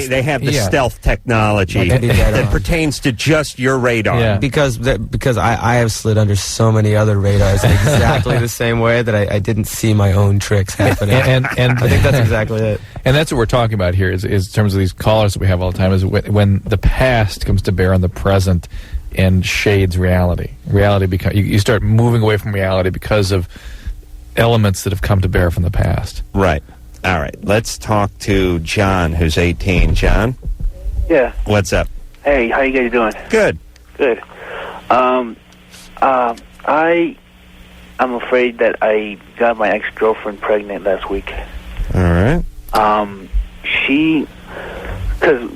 they have the stealth technology that pertains to just your radar. Yeah. Because I have slid under so many other radars in exactly the same way that I didn't see my own tricks happening. And I think that's exactly it. And that's what we're talking about here is in terms of these callers that we have all the time, is when the past comes to bear on the present and shades reality. Reality you start moving away from reality because of elements that have come to bear from the past. Right. All right. Let's talk to John, who's 18. John? Yeah. What's up? Hey, how you guys doing? Good. Good. I'm afraid that I got my ex-girlfriend pregnant last week. All right. Because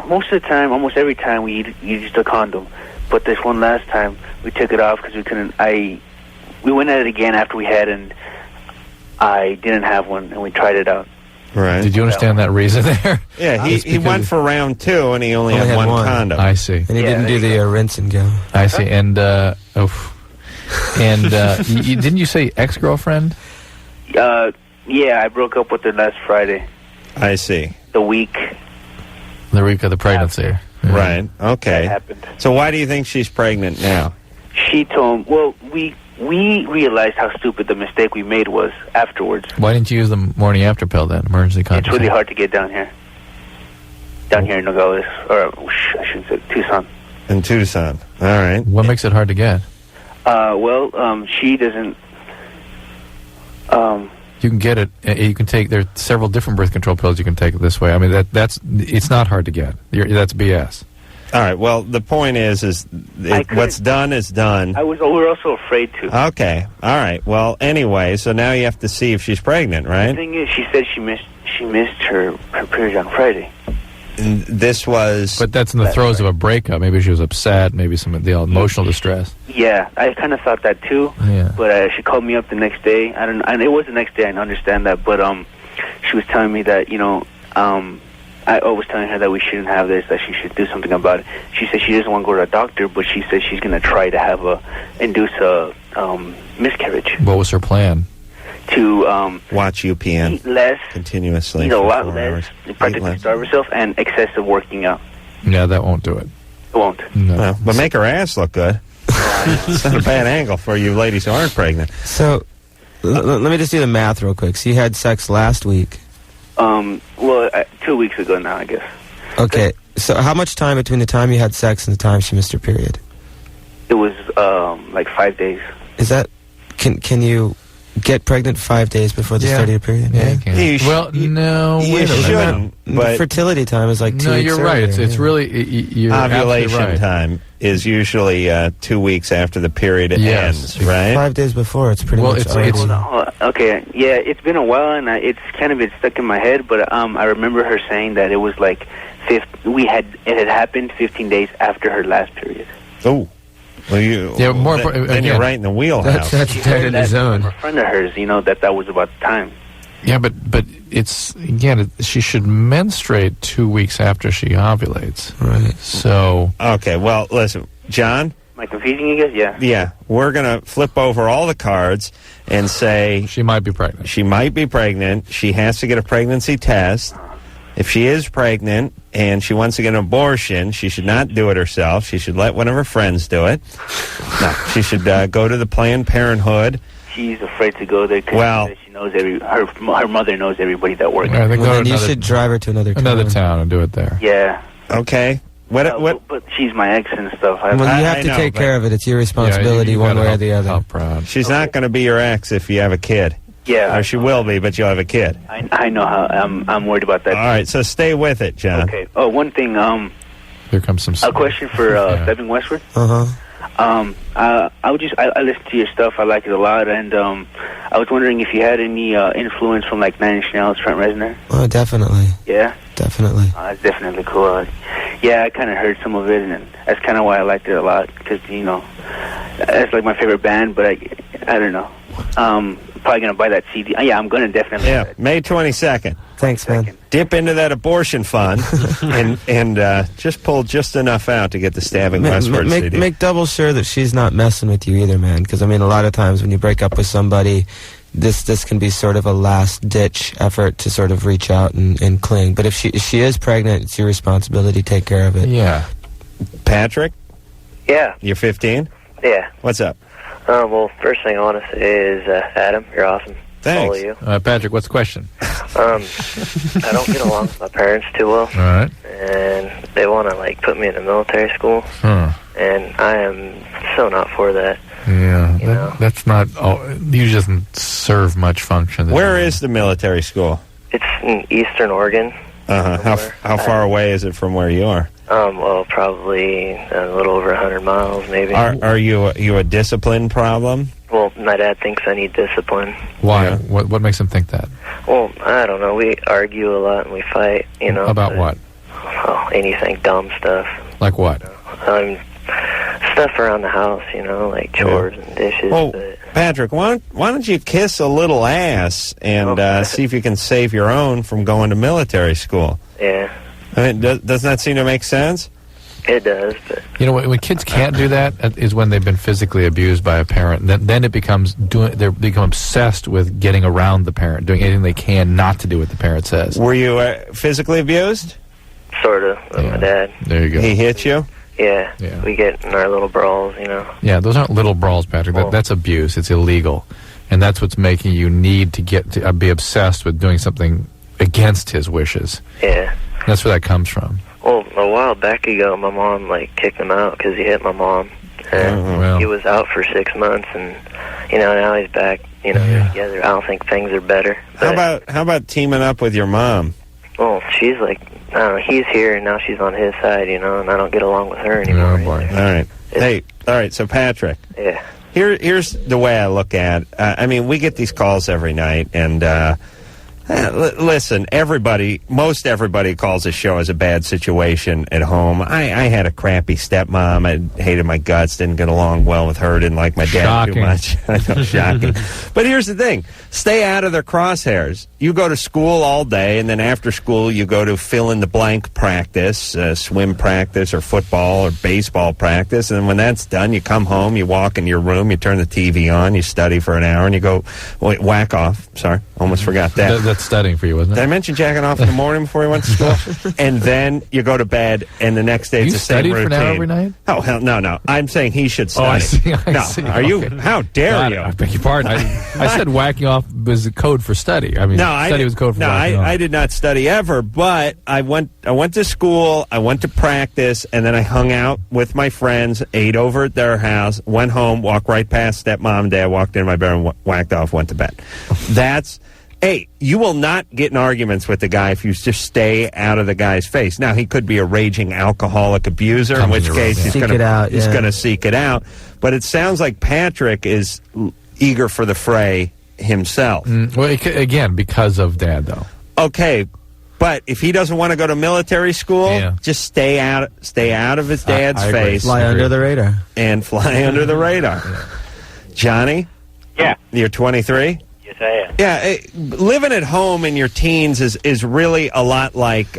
most of the time, almost every time, we used a condom. But this one last time, we took it off because we couldn't. We went at it again after we had, and I didn't have one, and we tried it out. Right. Did you understand that reason there? Yeah, he went for round 2, and he only had one condom. I see. And he didn't do the rinse and go. I see. And didn't you say ex-girlfriend? Yeah, I broke up with her last Friday. I see. The week of the pregnancy. Yeah. Right. Okay. That happened. So why do you think she's pregnant now? She told. Well, we realized how stupid the mistake we made was afterwards. Why didn't you use the morning after pill then? Emergency contraception. It's really hard to get down here. Down here in Nogales, or I shouldn't say Tucson. In Tucson. All right. What makes it hard to get? She doesn't. You can get it. You can take. There are several different birth control pills you can take this way. I mean, that's. It's not hard to get. That's BS. All right. Well, the point is what's done is done. We were also afraid to. Okay. All right. Well, anyway, so now you have to see if she's pregnant, right? The thing is, she said she missed her period on Friday. And this was... But that's in the throes of a breakup. Maybe she was upset. Maybe some of the emotional distress. Yeah, I kind of thought that too. Yeah. But she called me up the next day. And it was the next day. I understand that. But she was telling me that I was telling her that we shouldn't have this. That she should do something about it. She said she doesn't want to go to a doctor, but she said she's going to try to induce a miscarriage. What was her plan? To watch UPN eat less, continuously, eat a lot less, practically starve herself, and excessive working out. Yeah, that won't do it. It won't. No. Well, but make her ass look good. It's not a bad angle for you ladies who aren't pregnant. So, let me just do the math real quick. So you had sex last week. 2 weeks ago now, I guess. Okay. So how much time between the time you had sex and the time she missed her period? It was like 5 days. Is that... Can you get pregnant 5 days before the start of your period? Yeah, you can. Well, no, wait a minute. The fertility time is like 2 weeks No, you're right. earlier, It's really... You're ovulation right. time is usually 2 weeks after the period ends, right? 5 days before, it's pretty much already... Hold on. Okay, yeah, it's been a while, and it's kind of been stuck in my head, but I remember her saying that it was like... it had happened 15 days after her last period. Oh. Well, then you're right in the wheelhouse. That's dead in the zone. A friend of hers, that was about the time. Yeah, but it's, again, she should menstruate 2 weeks after she ovulates. Right. So... Okay, well, listen, John? Am I confusing you guys? Yeah. Yeah, we're going to flip over all the cards and say... She might be pregnant. She might be pregnant. She has to get a pregnancy test. If she is pregnant and she wants to get an abortion, she should not do it herself. She should let one of her friends do it. No, she should go to the Planned Parenthood. She's afraid to go there because she knows her mother knows everybody that works. Yeah, then you should drive her to another town and do it there. Yeah. Okay. What? But she's my ex and stuff. Well, you have to take care of it. It's your responsibility one way or the other. She's not going to be your ex if you have a kid. Yeah. Or she will be, but you'll have a kid. I know how. I'm worried about that. All right, so stay with it, John. Okay. Oh, one thing. Here comes some... A question for Stabbing Westward. Uh-huh. I listen to your stuff. I like it a lot, and I was wondering if you had any influence from like Nine Inch Nails, Trent Reznor. Oh, definitely. Yeah. Definitely. It's definitely cool. Yeah, I kind of heard some of it, and that's kind of why I liked it a lot. Because that's like my favorite band. But I don't know. Probably gonna buy that CD. Yeah, I'm gonna definitely. Yeah, May 22nd. Thanks, man. Dip into that abortion fund and just pull just enough out to get the Stabbing Westward CD. Make double sure that she's not messing with you either, man. Because I mean, a lot of times when you break up with somebody, this can be sort of a last ditch effort to sort of reach out and cling. But if she is pregnant, it's your responsibility to take care of it. Yeah. Patrick? Yeah. You're 15? Yeah. What's up? Well, first thing I want to say is, Adam, you're awesome. Thanks. Follow you. Patrick, what's the question? I don't get along with my parents too well. All right. And they want to, put me in a military school. Huh. And I am so not for that. Yeah, that's not... you doesn't serve much function. Where is the military school? It's in Eastern Oregon. Uh-huh. How far away is it from where you are? Well, probably a little over 100 miles, maybe. Are you a discipline problem? Well, my dad thinks I need discipline. Why? Yeah. What makes him think that? Well, I don't know. We argue a lot and we fight, About what? Oh, anything dumb stuff. Like what? Stuff around the house, like chores and dishes. Well, Patrick, why don't you kiss a little ass and see if you can save your own from going to military school? Yeah. I mean, doesn't that seem to make sense? It does, but... when kids can't do that is when they've been physically abused by a parent. Then it becomes they become obsessed with getting around the parent, doing anything they can not to do what the parent says. Were you physically abused? Sort of, with my dad. There you go. He hit you? Yeah. We get in our little brawls, Yeah, those aren't little brawls, Patrick. That's abuse. It's illegal. And that's what's making you need to get to be obsessed with doing something against his wishes. Yeah. That's where that comes from. Well, a while back ago, my mom kicked him out because he hit my mom, and he was out for 6 months, and now he's back. They're together. I don't think things are better. How about teaming up with your mom? Well, she's I don't know, he's here, and now she's on his side, and I don't get along with her anymore. Oh, boy. All right. All right, so Patrick. Yeah. Here's the way I look at it. I mean, we get these calls every night, and listen, most everybody calls this show as a bad situation at home. I had a crappy stepmom. I hated my guts, didn't get along well with her, didn't like my dad too much. I know, shocking. But here's the thing. Stay out of their crosshairs. You go to school all day, and then after school you go to fill-in-the-blank practice, swim practice or football or baseball practice, and when that's done, you come home, you walk in your room, you turn the TV on, you study for an hour, and you go whack off. Sorry, almost forgot that. That's studying for you, wasn't it? Did I mention jacking off in the morning before you went to school? And then you go to bed, and the next day it's the same routine. You study for an hour every night? Oh, hell, no. I'm saying he should study. Oh, I see. No, are you? Okay. How dare you? I beg your pardon. I said whacking off was a code for study. I mean, study was code for whacking off. I did not study ever, but I went to school, I went to practice, and then I hung out with my friends, ate over at their house, went home, walked right past stepmom and dad, walked into my bedroom, whacked off, went to bed. Hey, you will not get in arguments with the guy if you just stay out of the guy's face. Now, he could be a raging alcoholic abuser, in which case he's going to seek it out. But it sounds like Patrick is eager for the fray himself. Well, again, because of Dad, though. Okay, but if he doesn't want to go to military school, just stay out of his dad's face. Fly under the radar. And fly under the radar. Johnny? Yeah. You're 23? Yes, I am. Yeah, living at home in your teens is really a lot like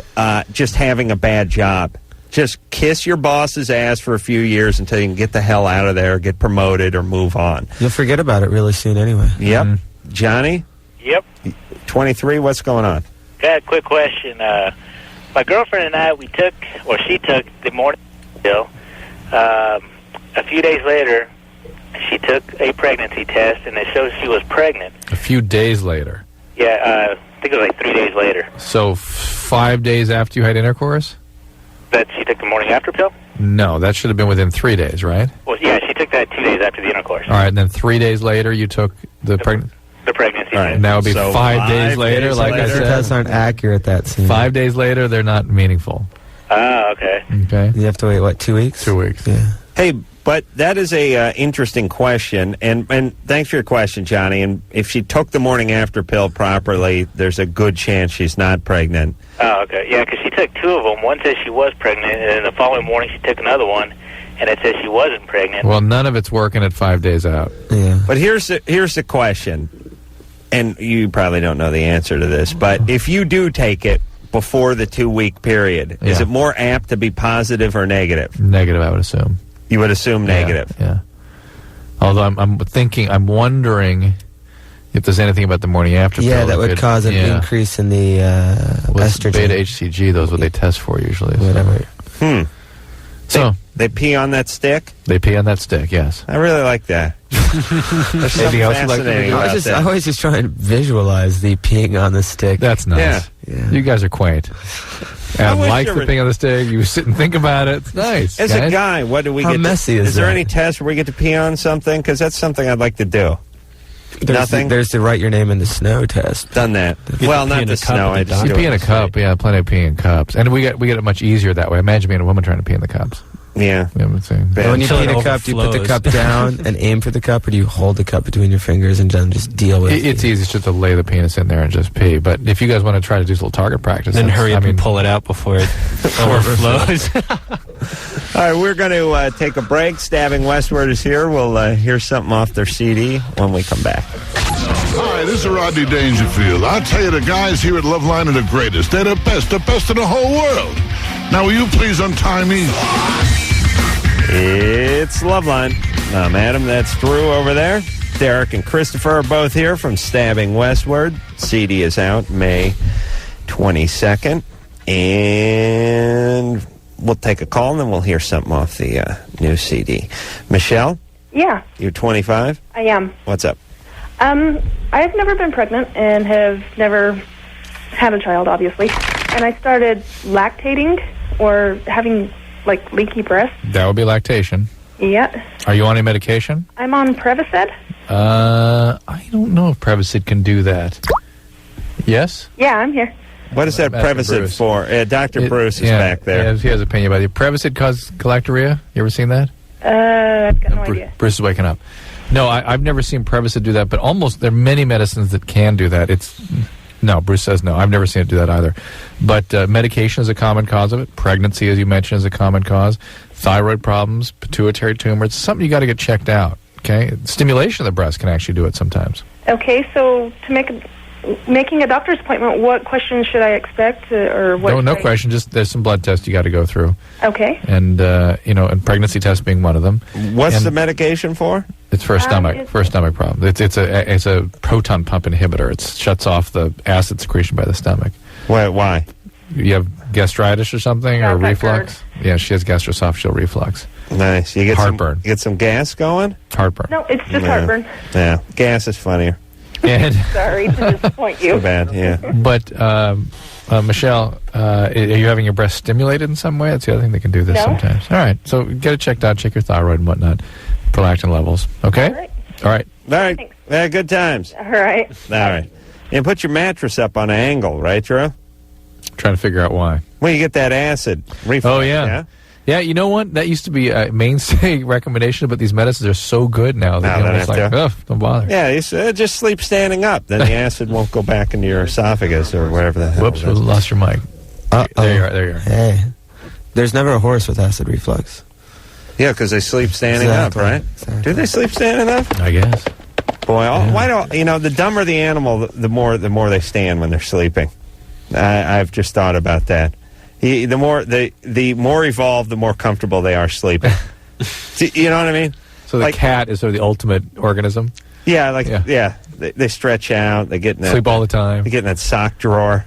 just having a bad job. Just kiss your boss's ass for a few years until you can get the hell out of there, get promoted, or move on. You'll forget about it really soon anyway. Yep. Johnny? Yep. 23, what's going on? Got a quick question. My girlfriend and I, she took the morning pill. A few days later, she took a pregnancy test, and it shows she was pregnant. A few days later? Yeah, I think it was 3 days later. So 5 days after you had intercourse? That she took the morning after pill? No, that should have been within 3 days, right? Well, yeah, she took that 2 days after the intercourse. All right, and then 3 days later you took the pregnancy? The pregnancy test. And that would be 5 days later, like I said. Tests aren't accurate that soon. 5 days later, they're not meaningful. Oh, okay. Okay. You have to wait, 2 weeks? 2 weeks. Yeah. Hey, but that is a interesting question, and thanks for your question, Johnny. And if she took the morning after pill properly, there's a good chance she's not pregnant. Oh, okay. Yeah, because she took two of them. One says she was pregnant, and then the following morning she took another one, and it says she wasn't pregnant. Well, none of it's working at 5 days out. Yeah. But here's the question, and you probably don't know the answer to this, but if you do take it before the 2 week period, is it more apt to be positive or negative? Negative, I would assume. You would assume negative. Yeah. Although I'm wondering if there's anything about the morning after pill. Yeah, that would cause an increase in the estrogen. Beta HCG, those are what they test for usually. Whatever. So they pee on that stick? They pee on that stick, yes. I really like that. There's Anything else you'd like to fascinating do? about that. I always just try and visualize the peeing on the stick. That's nice. Yeah. You guys are quaint. I And wish like there the were- thing on the stick, you sit and think about it. It's nice. As a guys. guy, what do we How get? messy is there that? any test where we get to pee on something? Because that's something I'd like to do. Nothing? There's the write your name in the snow test. Done that. You Well, pee not in the a cup snow. I at the just You do pee it in a the street. cup, yeah, plenty of peeing in cups. And we get it much easier that way. Imagine being a woman trying to pee in the cups. Yeah. You know what I'm saying? Bad. When you Until pee in it a cup, do you put the overflows. cup down and aim for the cup, or do you hold the cup between your fingers and just deal with it? It's easy just to lay the penis in there and just pee. But if you guys want to try to do a little target practice, Then that's- hurry up I mean, and pull it out before it overflows. All right, we're going to take a break. Stabbing Westward is here. We'll hear something off their CD when we come back. Hi, this is Rodney Dangerfield. I'll tell you, the guys here at Loveline are the greatest. They're the best in the whole world. Now, will you please untie me? It's Loveline. I'm Adam. That's Drew over there. Derek and Christopher are both here from Stabbing Westward. CD is out May 22nd. And we'll take a call, and then we'll hear something off the new CD. Michelle, Yeah, you're 25? I am. What's up? I've never been pregnant and have never had a child, obviously. And I started lactating or having like leaky breasts. That would be lactation. Yeah. Are you on any medication? I'm on Prevacid. I don't know if Prevacid can do that. Yes? Yeah, I'm here. What is that Prevacid for? Dr. Bruce is back there. Yeah, he has an opinion about it. Prevacid causes galactorrhea? You ever seen that? I've got no idea. Bruce is waking up. No, I've never seen Prevacid do that, but there are many medicines that can do that. No, Bruce says no. I've never seen it do that either. But medication is a common cause of it. Pregnancy, as you mentioned, is a common cause. Thyroid problems, pituitary tumor. It's something you got to get checked out. Okay, stimulation of the breast can actually do it sometimes. Okay, so to making a doctor's appointment, what questions should I expect, or what? No question. Just there's some blood tests you got to go through. Okay. And and pregnancy test being one of them. What's the medication for? It's for a stomach problem. It's a proton pump inhibitor. It shuts off the acid secretion by the stomach. Why? You have gastritis or something, or reflux? Yeah, she has gastroesophageal reflux. Nice. You get heartburn. You get some gas going? Heartburn. No, it's just heartburn. Yeah, gas is funnier. And sorry to disappoint you. Too bad, yeah. But Michelle, are you having your breast stimulated in some way? That's the other thing that can do this sometimes. All right, so get it checked out, check your thyroid and whatnot, prolactin levels. Okay? All right. Yeah, good times. All right. All right. And put your mattress up on an angle, right, Drew? Trying to figure out why. Well, you get that acid reflux. Oh, yeah. Yeah, you know what? That used to be a mainstay recommendation, but these medicines are so good now that it's like, don't bother. Yeah, just sleep standing up. Then the acid won't go back into your esophagus or whatever the hell. Whoops, lost your mic. There you are. Hey, there's never a horse with acid reflux. Yeah, because they sleep standing up, right? Exactly. Do they sleep standing up? I guess. Boy, why don't the dumber the animal, the more they stand when they're sleeping. I've just thought about that. The more evolved, the more comfortable they are sleeping. You know what I mean? So the cat is sort of the ultimate organism. Yeah, they stretch out. They get in sleep all the time. They get in that sock drawer.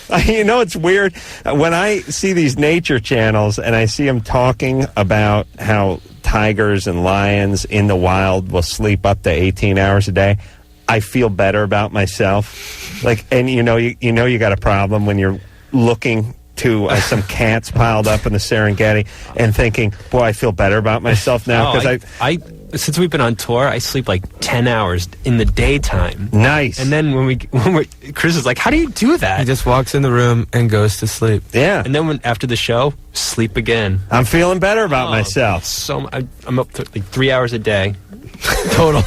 It's weird when I see these nature channels and I see them talking about how tigers and lions in the wild will sleep up to 18 hours a day. I feel better about myself. You got a problem when you're looking to some cats piled up in the Serengeti and thinking, boy, I feel better about myself now because I since we've been on tour, I sleep like 10 hours in the daytime. Nice. And then when Chris is like, how do you do that? He just walks in the room and goes to sleep. Yeah. And then after the show, sleep again. I'm feeling better about myself. So I'm up to like 3 hours a day. Total.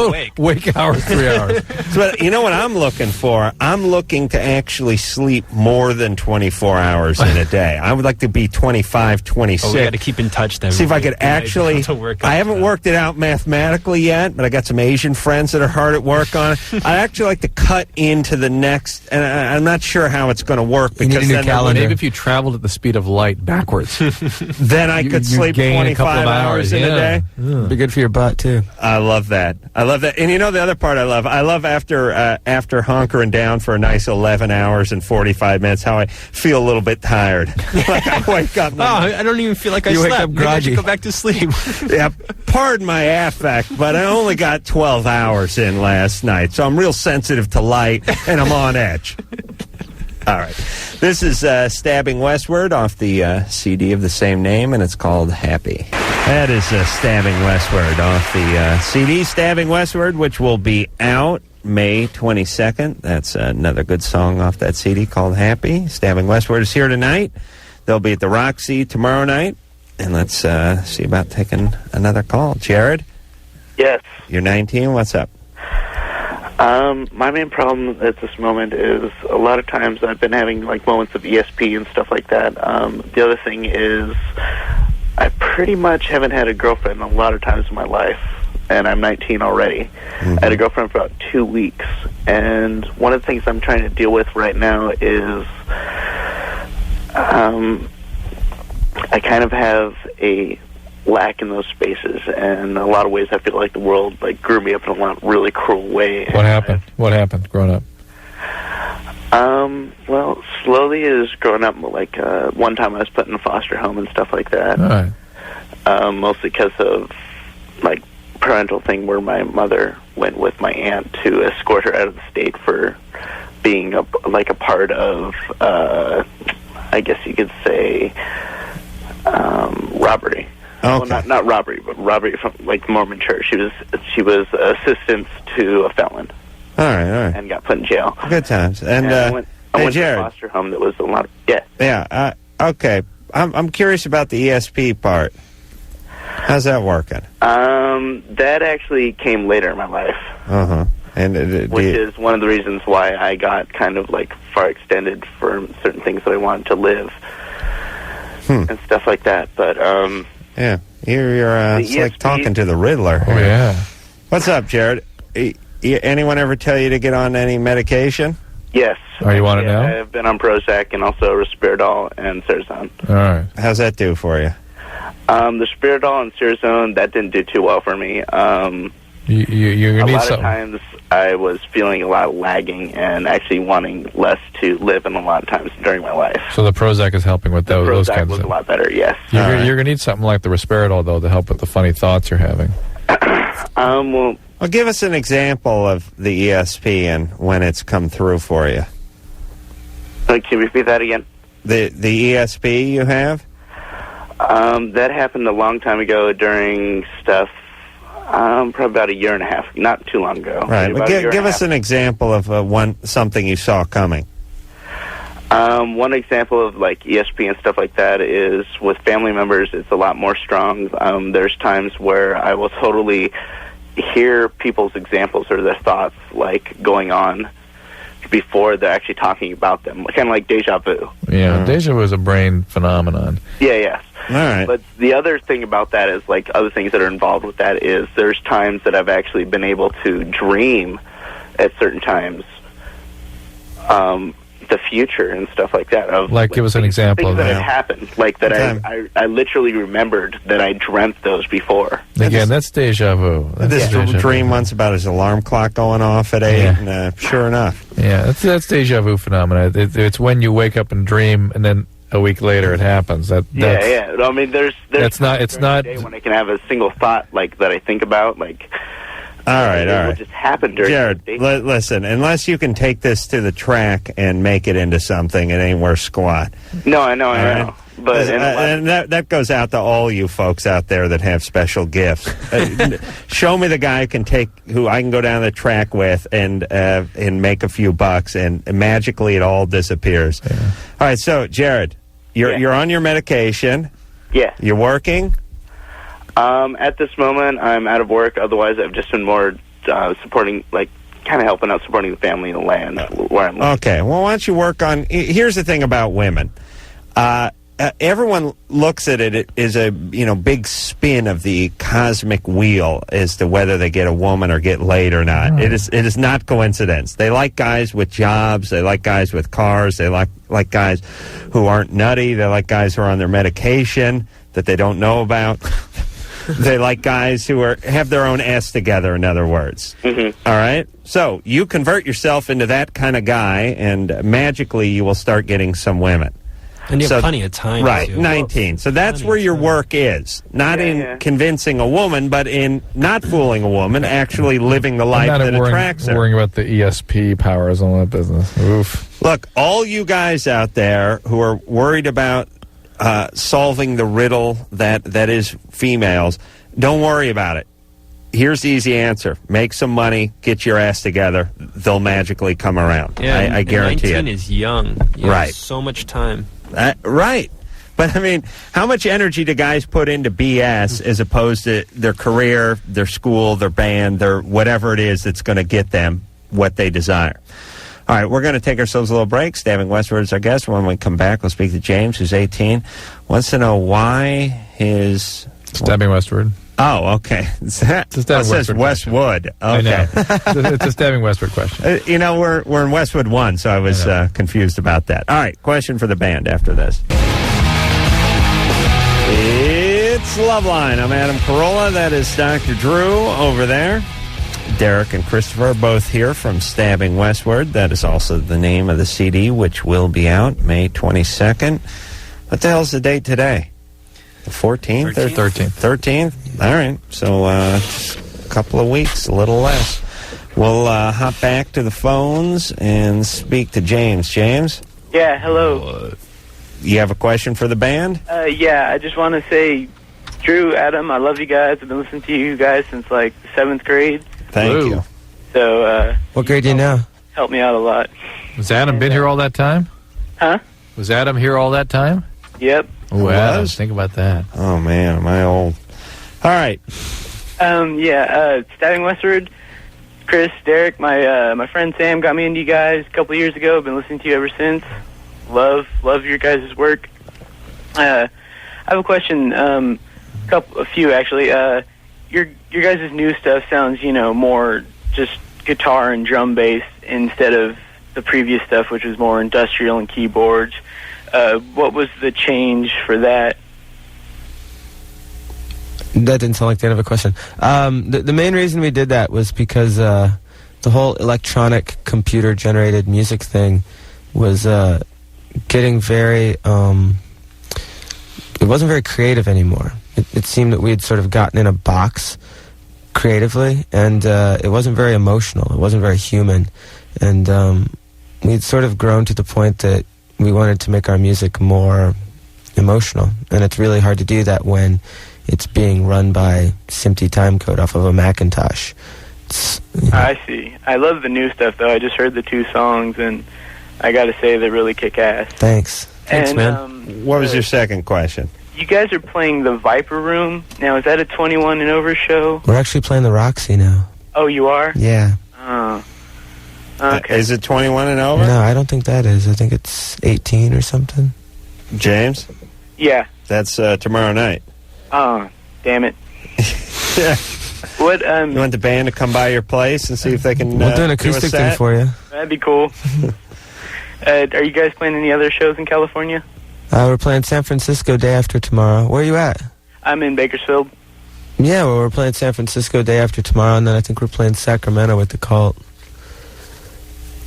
Awake. Wake hours, 3 hours. So, you know what I'm looking for? I'm looking to actually sleep more than 24 hours in a day. I would like to be 25, 26. We got to keep in touch then. See if I could actually... I haven't worked it out mathematically yet, but I got some Asian friends that are hard at work on it. I'd actually like to cut into the next... And I'm not sure how it's going to work because then... Maybe if you traveled at the speed of light backwards. Then I could sleep 25 hours in a day. Be good for your butt, too. I love that. And the other part I love after hunkering down for a nice 11 hours and 45 minutes, how I feel a little bit tired. Like I wake up. I don't even feel like I slept. Wake up groggy. Maybe I should go back to sleep. Yeah, pardon my affect, but I only got 12 hours in last night, so I'm real sensitive to light, and I'm on edge. All right. This is Stabbing Westward off the CD of the same name, and it's called Happy. That is Stabbing Westward off the CD Stabbing Westward, which will be out May 22nd. That's another good song off that CD called Happy. Stabbing Westward is here tonight. They'll be at the Roxy tomorrow night. And let's see about taking another call. Jared? Yes. You're 19. What's up? My main problem at this moment is a lot of times I've been having like moments of ESP and stuff like that. The other thing is I pretty much haven't had a girlfriend a lot of times in my life, and I'm 19 already. I had a girlfriend for about 2 weeks, and one of the things I'm trying to deal with right now is I kind of have a lack in those spaces, and in a lot of ways I feel like the world like grew me up in a really cruel way. What happened? What happened growing up? Well, slowly as growing up, like one time I was put in a foster home and stuff like that. All right. Mostly because of like parental thing where my mother went with my aunt to escort her out of the state for being a part of I I guess you could say, robbery. Okay. Well, not robbery, but robbery from like Mormon church. She was assistant to a felon. All right. And got put in jail. Good times. And I went to Jared. a foster home that was a lot of, Yeah. Okay. I'm curious about the ESP part. How's that working? That actually came later in my life. Uh-huh. And which is one of the reasons why I got kind of like far extended for certain things that I wanted to live and stuff like that. But yeah, you're it's like talking to the Riddler. Oh yeah. What's up, Jared? Anyone ever tell you to get on any medication? yes. Oh, you want it now? I've been on Prozac and also Risperidol and Seroquel. All right. How's that do for you? The Risperidol and Seroquel, that didn't do too well for me. You a need lot something. of times I was feeling a lot of lagging and actually wanting less to live in a lot of times during my life. So the Prozac is helping with those Prozac kinds was of a lot better, yes. You're going to need something like the Risperidol, though, to help with the funny thoughts you're having. Well, give us an example of the ESP and when it's come through for you. Can you repeat that again? The ESP you have? That happened a long time ago during stuff, probably about a year and a half, not too long ago. Right, but give us an example of something you saw coming. One example of like ESP and stuff like that is with family members, it's a lot more strong. There's times where I will totally hear people's examples or their thoughts like going on before they're actually talking about them, kind of like deja vu. Yeah, deja vu is a brain phenomenon. Yes. All right. But the other thing about that is, like, other things that are involved with that is there's times that I've actually been able to dream at certain times the future and stuff like that. Like, give us an example of that. Things that that. had happened. Like, that I literally remembered that I dreamt those before. Again, that's deja vu. This dream once about his alarm clock going off at 8, and sure enough. Yeah, that's deja vu phenomena. It's when you wake up and dream, and then a week later it happens. I mean, there's it's not day when I can have a single thought like that I think about, like. All right. It just happened during Jared, the day. listen, unless you can take this to the track and make it into something, it ain't worth squat. No, I know. But and that goes out to all you folks out there that have special gifts. Show me the guy who I can go down the track with and make a few bucks, and magically it all disappears. Yeah. All right, so Jared, you're on your medication. Yeah. You're working. At this moment, I'm out of work. Otherwise, I've just been more supporting, like, kind of helping out supporting the family and the land where I'm living. Okay. Well, why don't you work on... Here's the thing about women. Everyone looks at it as a big spin of the cosmic wheel as to whether they get a woman or get laid or not. Right. It is not coincidence. They like guys with jobs. They like guys with cars. They like guys who aren't nutty. They like guys who are on their medication that they don't know about. They like guys who have their own ass together, in other words. Mm-hmm. All right? So you convert yourself into that kind of guy, and magically you will start getting some women. And you have plenty of time. Right, too. 19. So that's where your work is. Not in convincing a woman, but in not fooling a woman, actually living the life that attracts her. Worrying about the ESP powers and all that business. Oof. Look, all you guys out there who are worried about solving the riddle that is females, don't worry about it. Here's the easy answer. Make some money, get your ass together, they'll magically come around. Yeah, I guarantee 19 it. is young. You Right. have so much time. Right. But, I mean, how much energy do guys put into BS as opposed to their career, their school, their band, their whatever it is that's going to get them what they desire? All right, we're going to take ourselves a little break. Stabbing Westward is our guest. When we come back, we'll speak to James, who's 18. Wants to know why his... Stabbing Westward. Oh, okay. It says Westwood. Okay. I know. It's a Stabbing Westward question. We're in Westwood 1, so I was confused about that. All right, question for the band after this. It's Loveline. I'm Adam Carolla. That is Dr. Drew over there. Derek and Christopher are both here from Stabbing Westward. That is also the name of the CD, which will be out May 22nd. What the hell's the date today? The 14th? 13th. 13th? All right. So just a couple of weeks, a little less. We'll hop back to the phones and speak to James. James? Yeah, hello. You have a question for the band? Yeah, I just want to say, Drew, Adam, I love you guys. I've been listening to you guys since like the 7th grade. Thank you. So, what grade do you know? Helped me out a lot. Was Adam been here all that time? Huh? Was Adam here all that time? Yep. Oh, Adam, think about that. Oh, man, am I old? All right. Stabbing Westward, Chris, Derek, my friend Sam got me into you guys a couple of years ago. I've been listening to you ever since. Love your guys' work. I have a question, a few actually. Your guys' new stuff sounds, more just guitar and drum bass instead of the previous stuff, which was more industrial and keyboards. What was the change for that? That didn't sound like the end of a question. The main reason we did that was because the whole electronic computer-generated music thing was getting very... it wasn't very creative anymore. It seemed that we had sort of gotten in a box creatively, and it wasn't very emotional. It wasn't very human. And we'd sort of grown to the point that we wanted to make our music more emotional. And it's really hard to do that when it's being run by SMPTE timecode off of a Macintosh. I see. I love the new stuff, though. I just heard the 2 songs, and I got to say they really kick ass. Thanks, man. What was your second question? You guys are playing the Viper Room. Now, is that a 21 and over show? We're actually playing the Roxy now. Oh, you are? Yeah. Oh. Okay. Is it 21 and over? No, I don't think that is. I think it's 18 or something. James? Yeah. That's tomorrow night. Oh, damn it. What? You want the band to come by your place and see if they can we'll do an acoustic thing for you. That'd be cool. Are you guys playing any other shows in California? We're playing San Francisco day after tomorrow. Where are you at? I'm in Bakersfield. Yeah, well, we're playing San Francisco day after tomorrow, and then I think we're playing Sacramento with the Cult.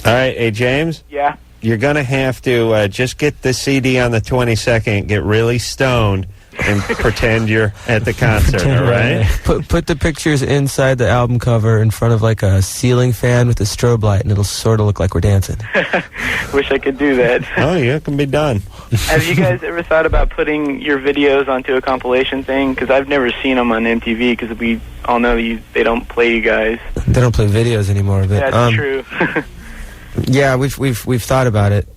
All right, hey, James? Yeah? You're going to have to just get the CD on the 22nd, get really stoned, and pretend you're at the concert, all right? Put the pictures inside the album cover in front of like a ceiling fan with a strobe light, and it'll sort of look like we're dancing. Wish I could do that. Oh, yeah, it can be done. Have you guys ever thought about putting your videos onto a compilation thing? Because I've never seen them on MTV, because we all know they don't play you guys. They don't play videos anymore. But, that's true. Yeah, we've thought about it,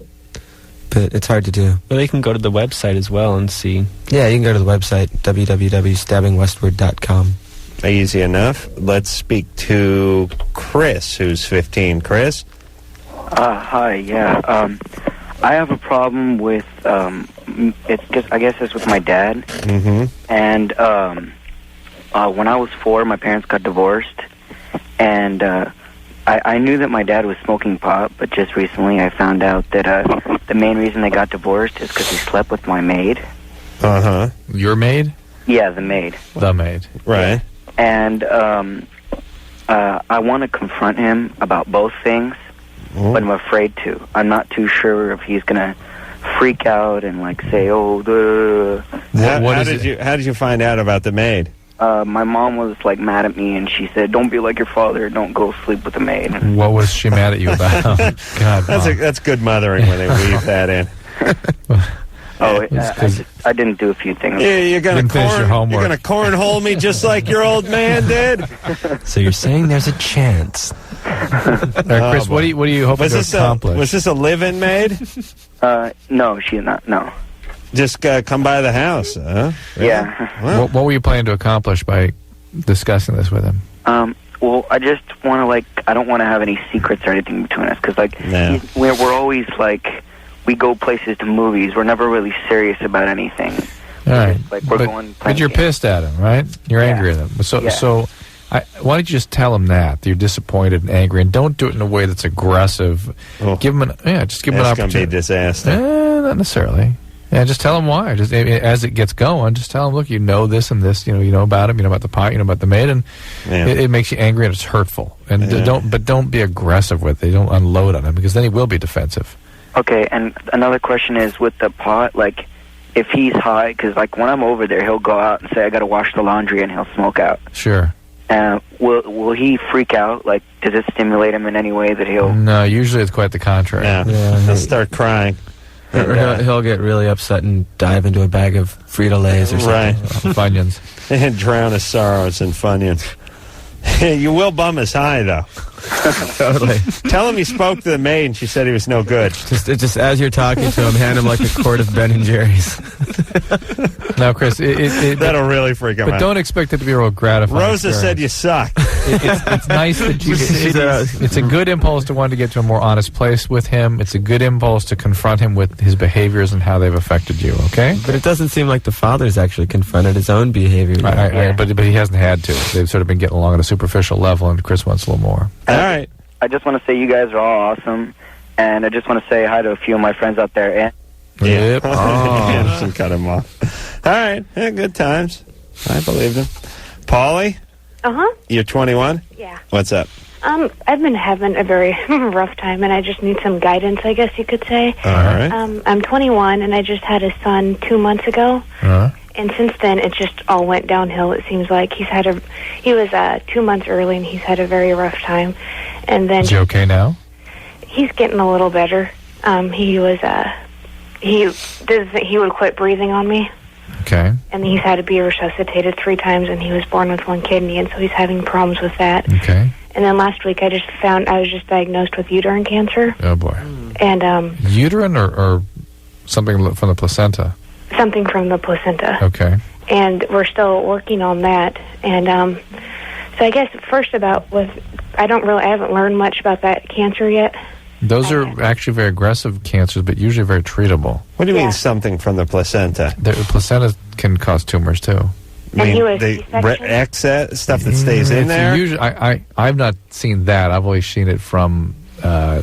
but it's hard to do. Well, they can go to the website as well and see. Yeah, you can go to the website, www.stabbingwestward.com. Easy enough. Let's speak to Chris, who's 15. Chris? Hi, yeah. I have a problem with, I guess it's with my dad. Mm-hmm. And when I was 4, my parents got divorced. And I knew that my dad was smoking pot, but just recently I found out that the main reason they got divorced is because he slept with my maid. Uh-huh. Your maid? Yeah, the maid. The maid. Right. And I want to confront him about both things, but I'm afraid to. I'm not too sure if he's going to freak out and, like, say, oh, How did you find out about the maid? My mom was, like, mad at me, and she said, don't be like your father, don't go sleep with the maid. What was she mad at you about? God, that's good mothering when they weave that in. I didn't do a few things. Yeah, you're gonna cornhole me just like your old man did. So you're saying there's a chance? Chris, what are you hoping to accomplish? Was this a live-in maid? No, she's not. No. Just come by the house, huh? Yeah. Well, what were you planning to accomplish by discussing this with him? Well, I just want to, I don't want to have any secrets or anything between us, because, we're always, we go places to movies. We're never really serious about anything. All right. But you're pissed at him, right? You're angry at him. So why don't you just tell him that you're disappointed and angry, and don't do it in a way that's aggressive. Give him just give him an opportunity. That's going to be a disaster. Not necessarily. Yeah, just tell him why. Just as it gets going, just tell him, look, you know this and this. You know about him. You know about the pot. You know about the maid, and it makes you angry and it's hurtful. And don't be aggressive with it. Don't unload on him, because then he will be defensive. Okay, and another question is with the pot, if he's high, because when I'm over there, he'll go out and say, I got to wash the laundry, and he'll smoke out. Sure. Will he freak out? Does it stimulate him in any way that he'll... No, usually it's quite the contrary. Yeah. He'll start crying. Or he'll get really upset and dive into a bag of Frito-Lays or something. Right. Funyuns. And drown his sorrows in Funyuns. You will bum his high, though. Totally. Tell him you spoke to the maid and she said he was no good. Just as you're talking to him, hand him like a quart of Ben & Jerry's. Now, Chris, that'll really freak him out. But don't expect it to be a real gratifying Rosa experience. said you suck. It's nice that you. It's a good impulse to want to get to a more honest place with him. It's a good impulse to confront him with his behaviors and how they've affected you. Okay, but it doesn't seem like the father's actually confronted his own behavior. But he hasn't had to. They've sort of been getting along at a superficial level, and Chris wants a little more. All right. I just want to say you guys are all awesome, and I just want to say hi to a few of my friends out there. And Yep. Anderson cut him off. All right. Yeah, good times. I believed him. Paulie? Uh-huh. You're 21? Yeah. What's up? I've been having a very rough time, and I just need some guidance, I guess you could say. All right. I'm 21, and I just had a son 2 months ago. And since then, it just all went downhill. It seems like he was 2 months early, and he's had a very rough time. And then is he okay now? He's getting a little better. He would quit breathing on me. Okay. And he's had to be resuscitated 3 times, and he was born with 1 kidney, and so he's having problems with that. Okay. And then last week, I was just diagnosed with uterine cancer. Oh boy. And uterine or something from the placenta. Something from the placenta. Okay. And we're still working on that. And so I guess first I haven't learned much about that cancer yet. Those are actually very aggressive cancers, but usually very treatable. What do you mean something from the placenta? The placenta can cause tumors too. And he was excess stuff that stays in there? Usually, I've not seen that. I've always seen it from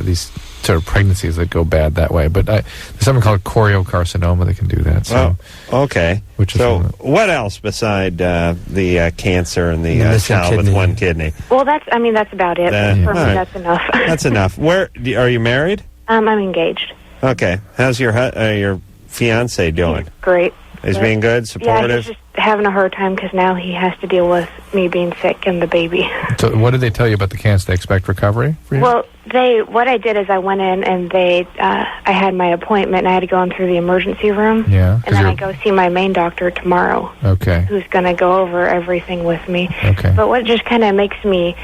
these sort of pregnancies that go bad that way. But there's something called choriocarcinoma that can do that. So, okay. What else beside the cancer and the child with 1 kidney? Well, that's about it. For me, that's enough. That's enough. Are you married? I'm engaged. Okay. How's your fiance doing? Great. He's being good, supportive? Yeah, he's just having a hard time because now he has to deal with me being sick and the baby. So what did they tell you about the cancer? They expect recovery for you? Well, what I did is I went in and I had my appointment and I had to go in through the emergency room. Yeah. And then I go see my main doctor tomorrow. Okay. Who's going to go over everything with me. Okay. But what just kind of makes me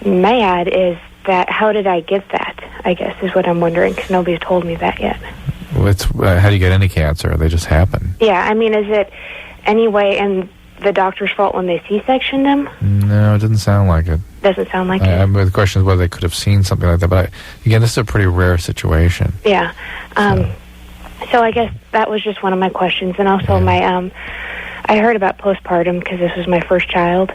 mad is that how did I get that, I guess, is what I'm wondering, because nobody's told me that yet. Well, how do you get any cancer? They just happen. Yeah, I mean, is it anyway and the doctor's fault when they C-section them? No, it doesn't sound like it. Doesn't sound like it? The question is whether they could have seen something like that. But again, this is a pretty rare situation. Yeah. So I guess that was just one of my questions. And also I heard about postpartum because this was my first child.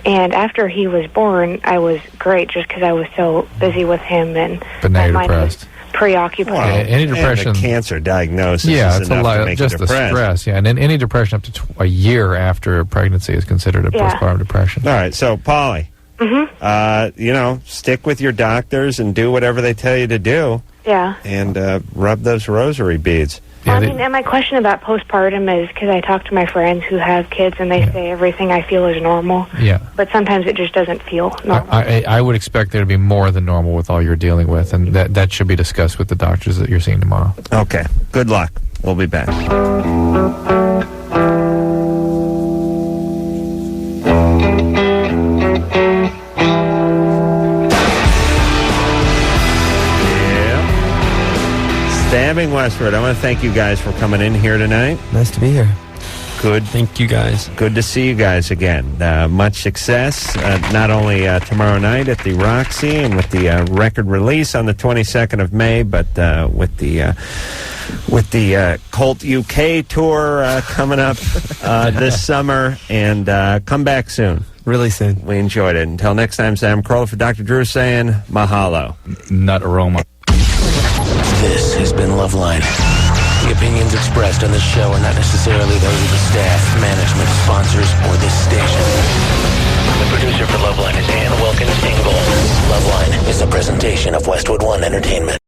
And after he was born, I was great just because I was so busy with him. But now you're depressed. Preoccupied. Well, any depression, and a cancer diagnosis yeah, is it's enough a lot, to make just you the depressed. stress. Yeah, and then any depression up to a year after pregnancy is considered a postpartum depression. All right, so Polly, stick with your doctors and do whatever they tell you to do. Yeah. And rub those rosary beads. And my question about postpartum is because I talk to my friends who have kids and they say everything I feel is normal. Yeah. But sometimes it just doesn't feel normal. I would expect there to be more than normal with all you're dealing with, and that should be discussed with the doctors that you're seeing tomorrow. Okay. Good luck. We'll be back. Stabbing Westward. I want to thank you guys for coming in here tonight. Nice to be here. Good. Thank you guys. Good to see you guys again. Much success, not only tomorrow night at the Roxy and with the record release on the 22nd of May, but with the Cult UK tour coming up this summer, and come back soon. Really soon. We enjoyed it. Until next time, Sam Carolla for Dr. Drew saying mahalo. Nut aroma. This has been Loveline. The opinions expressed on this show are not necessarily those of the staff, management, sponsors, or this station. The producer for Loveline is Ann Wilkins Ingle. Loveline is a presentation of Westwood One Entertainment.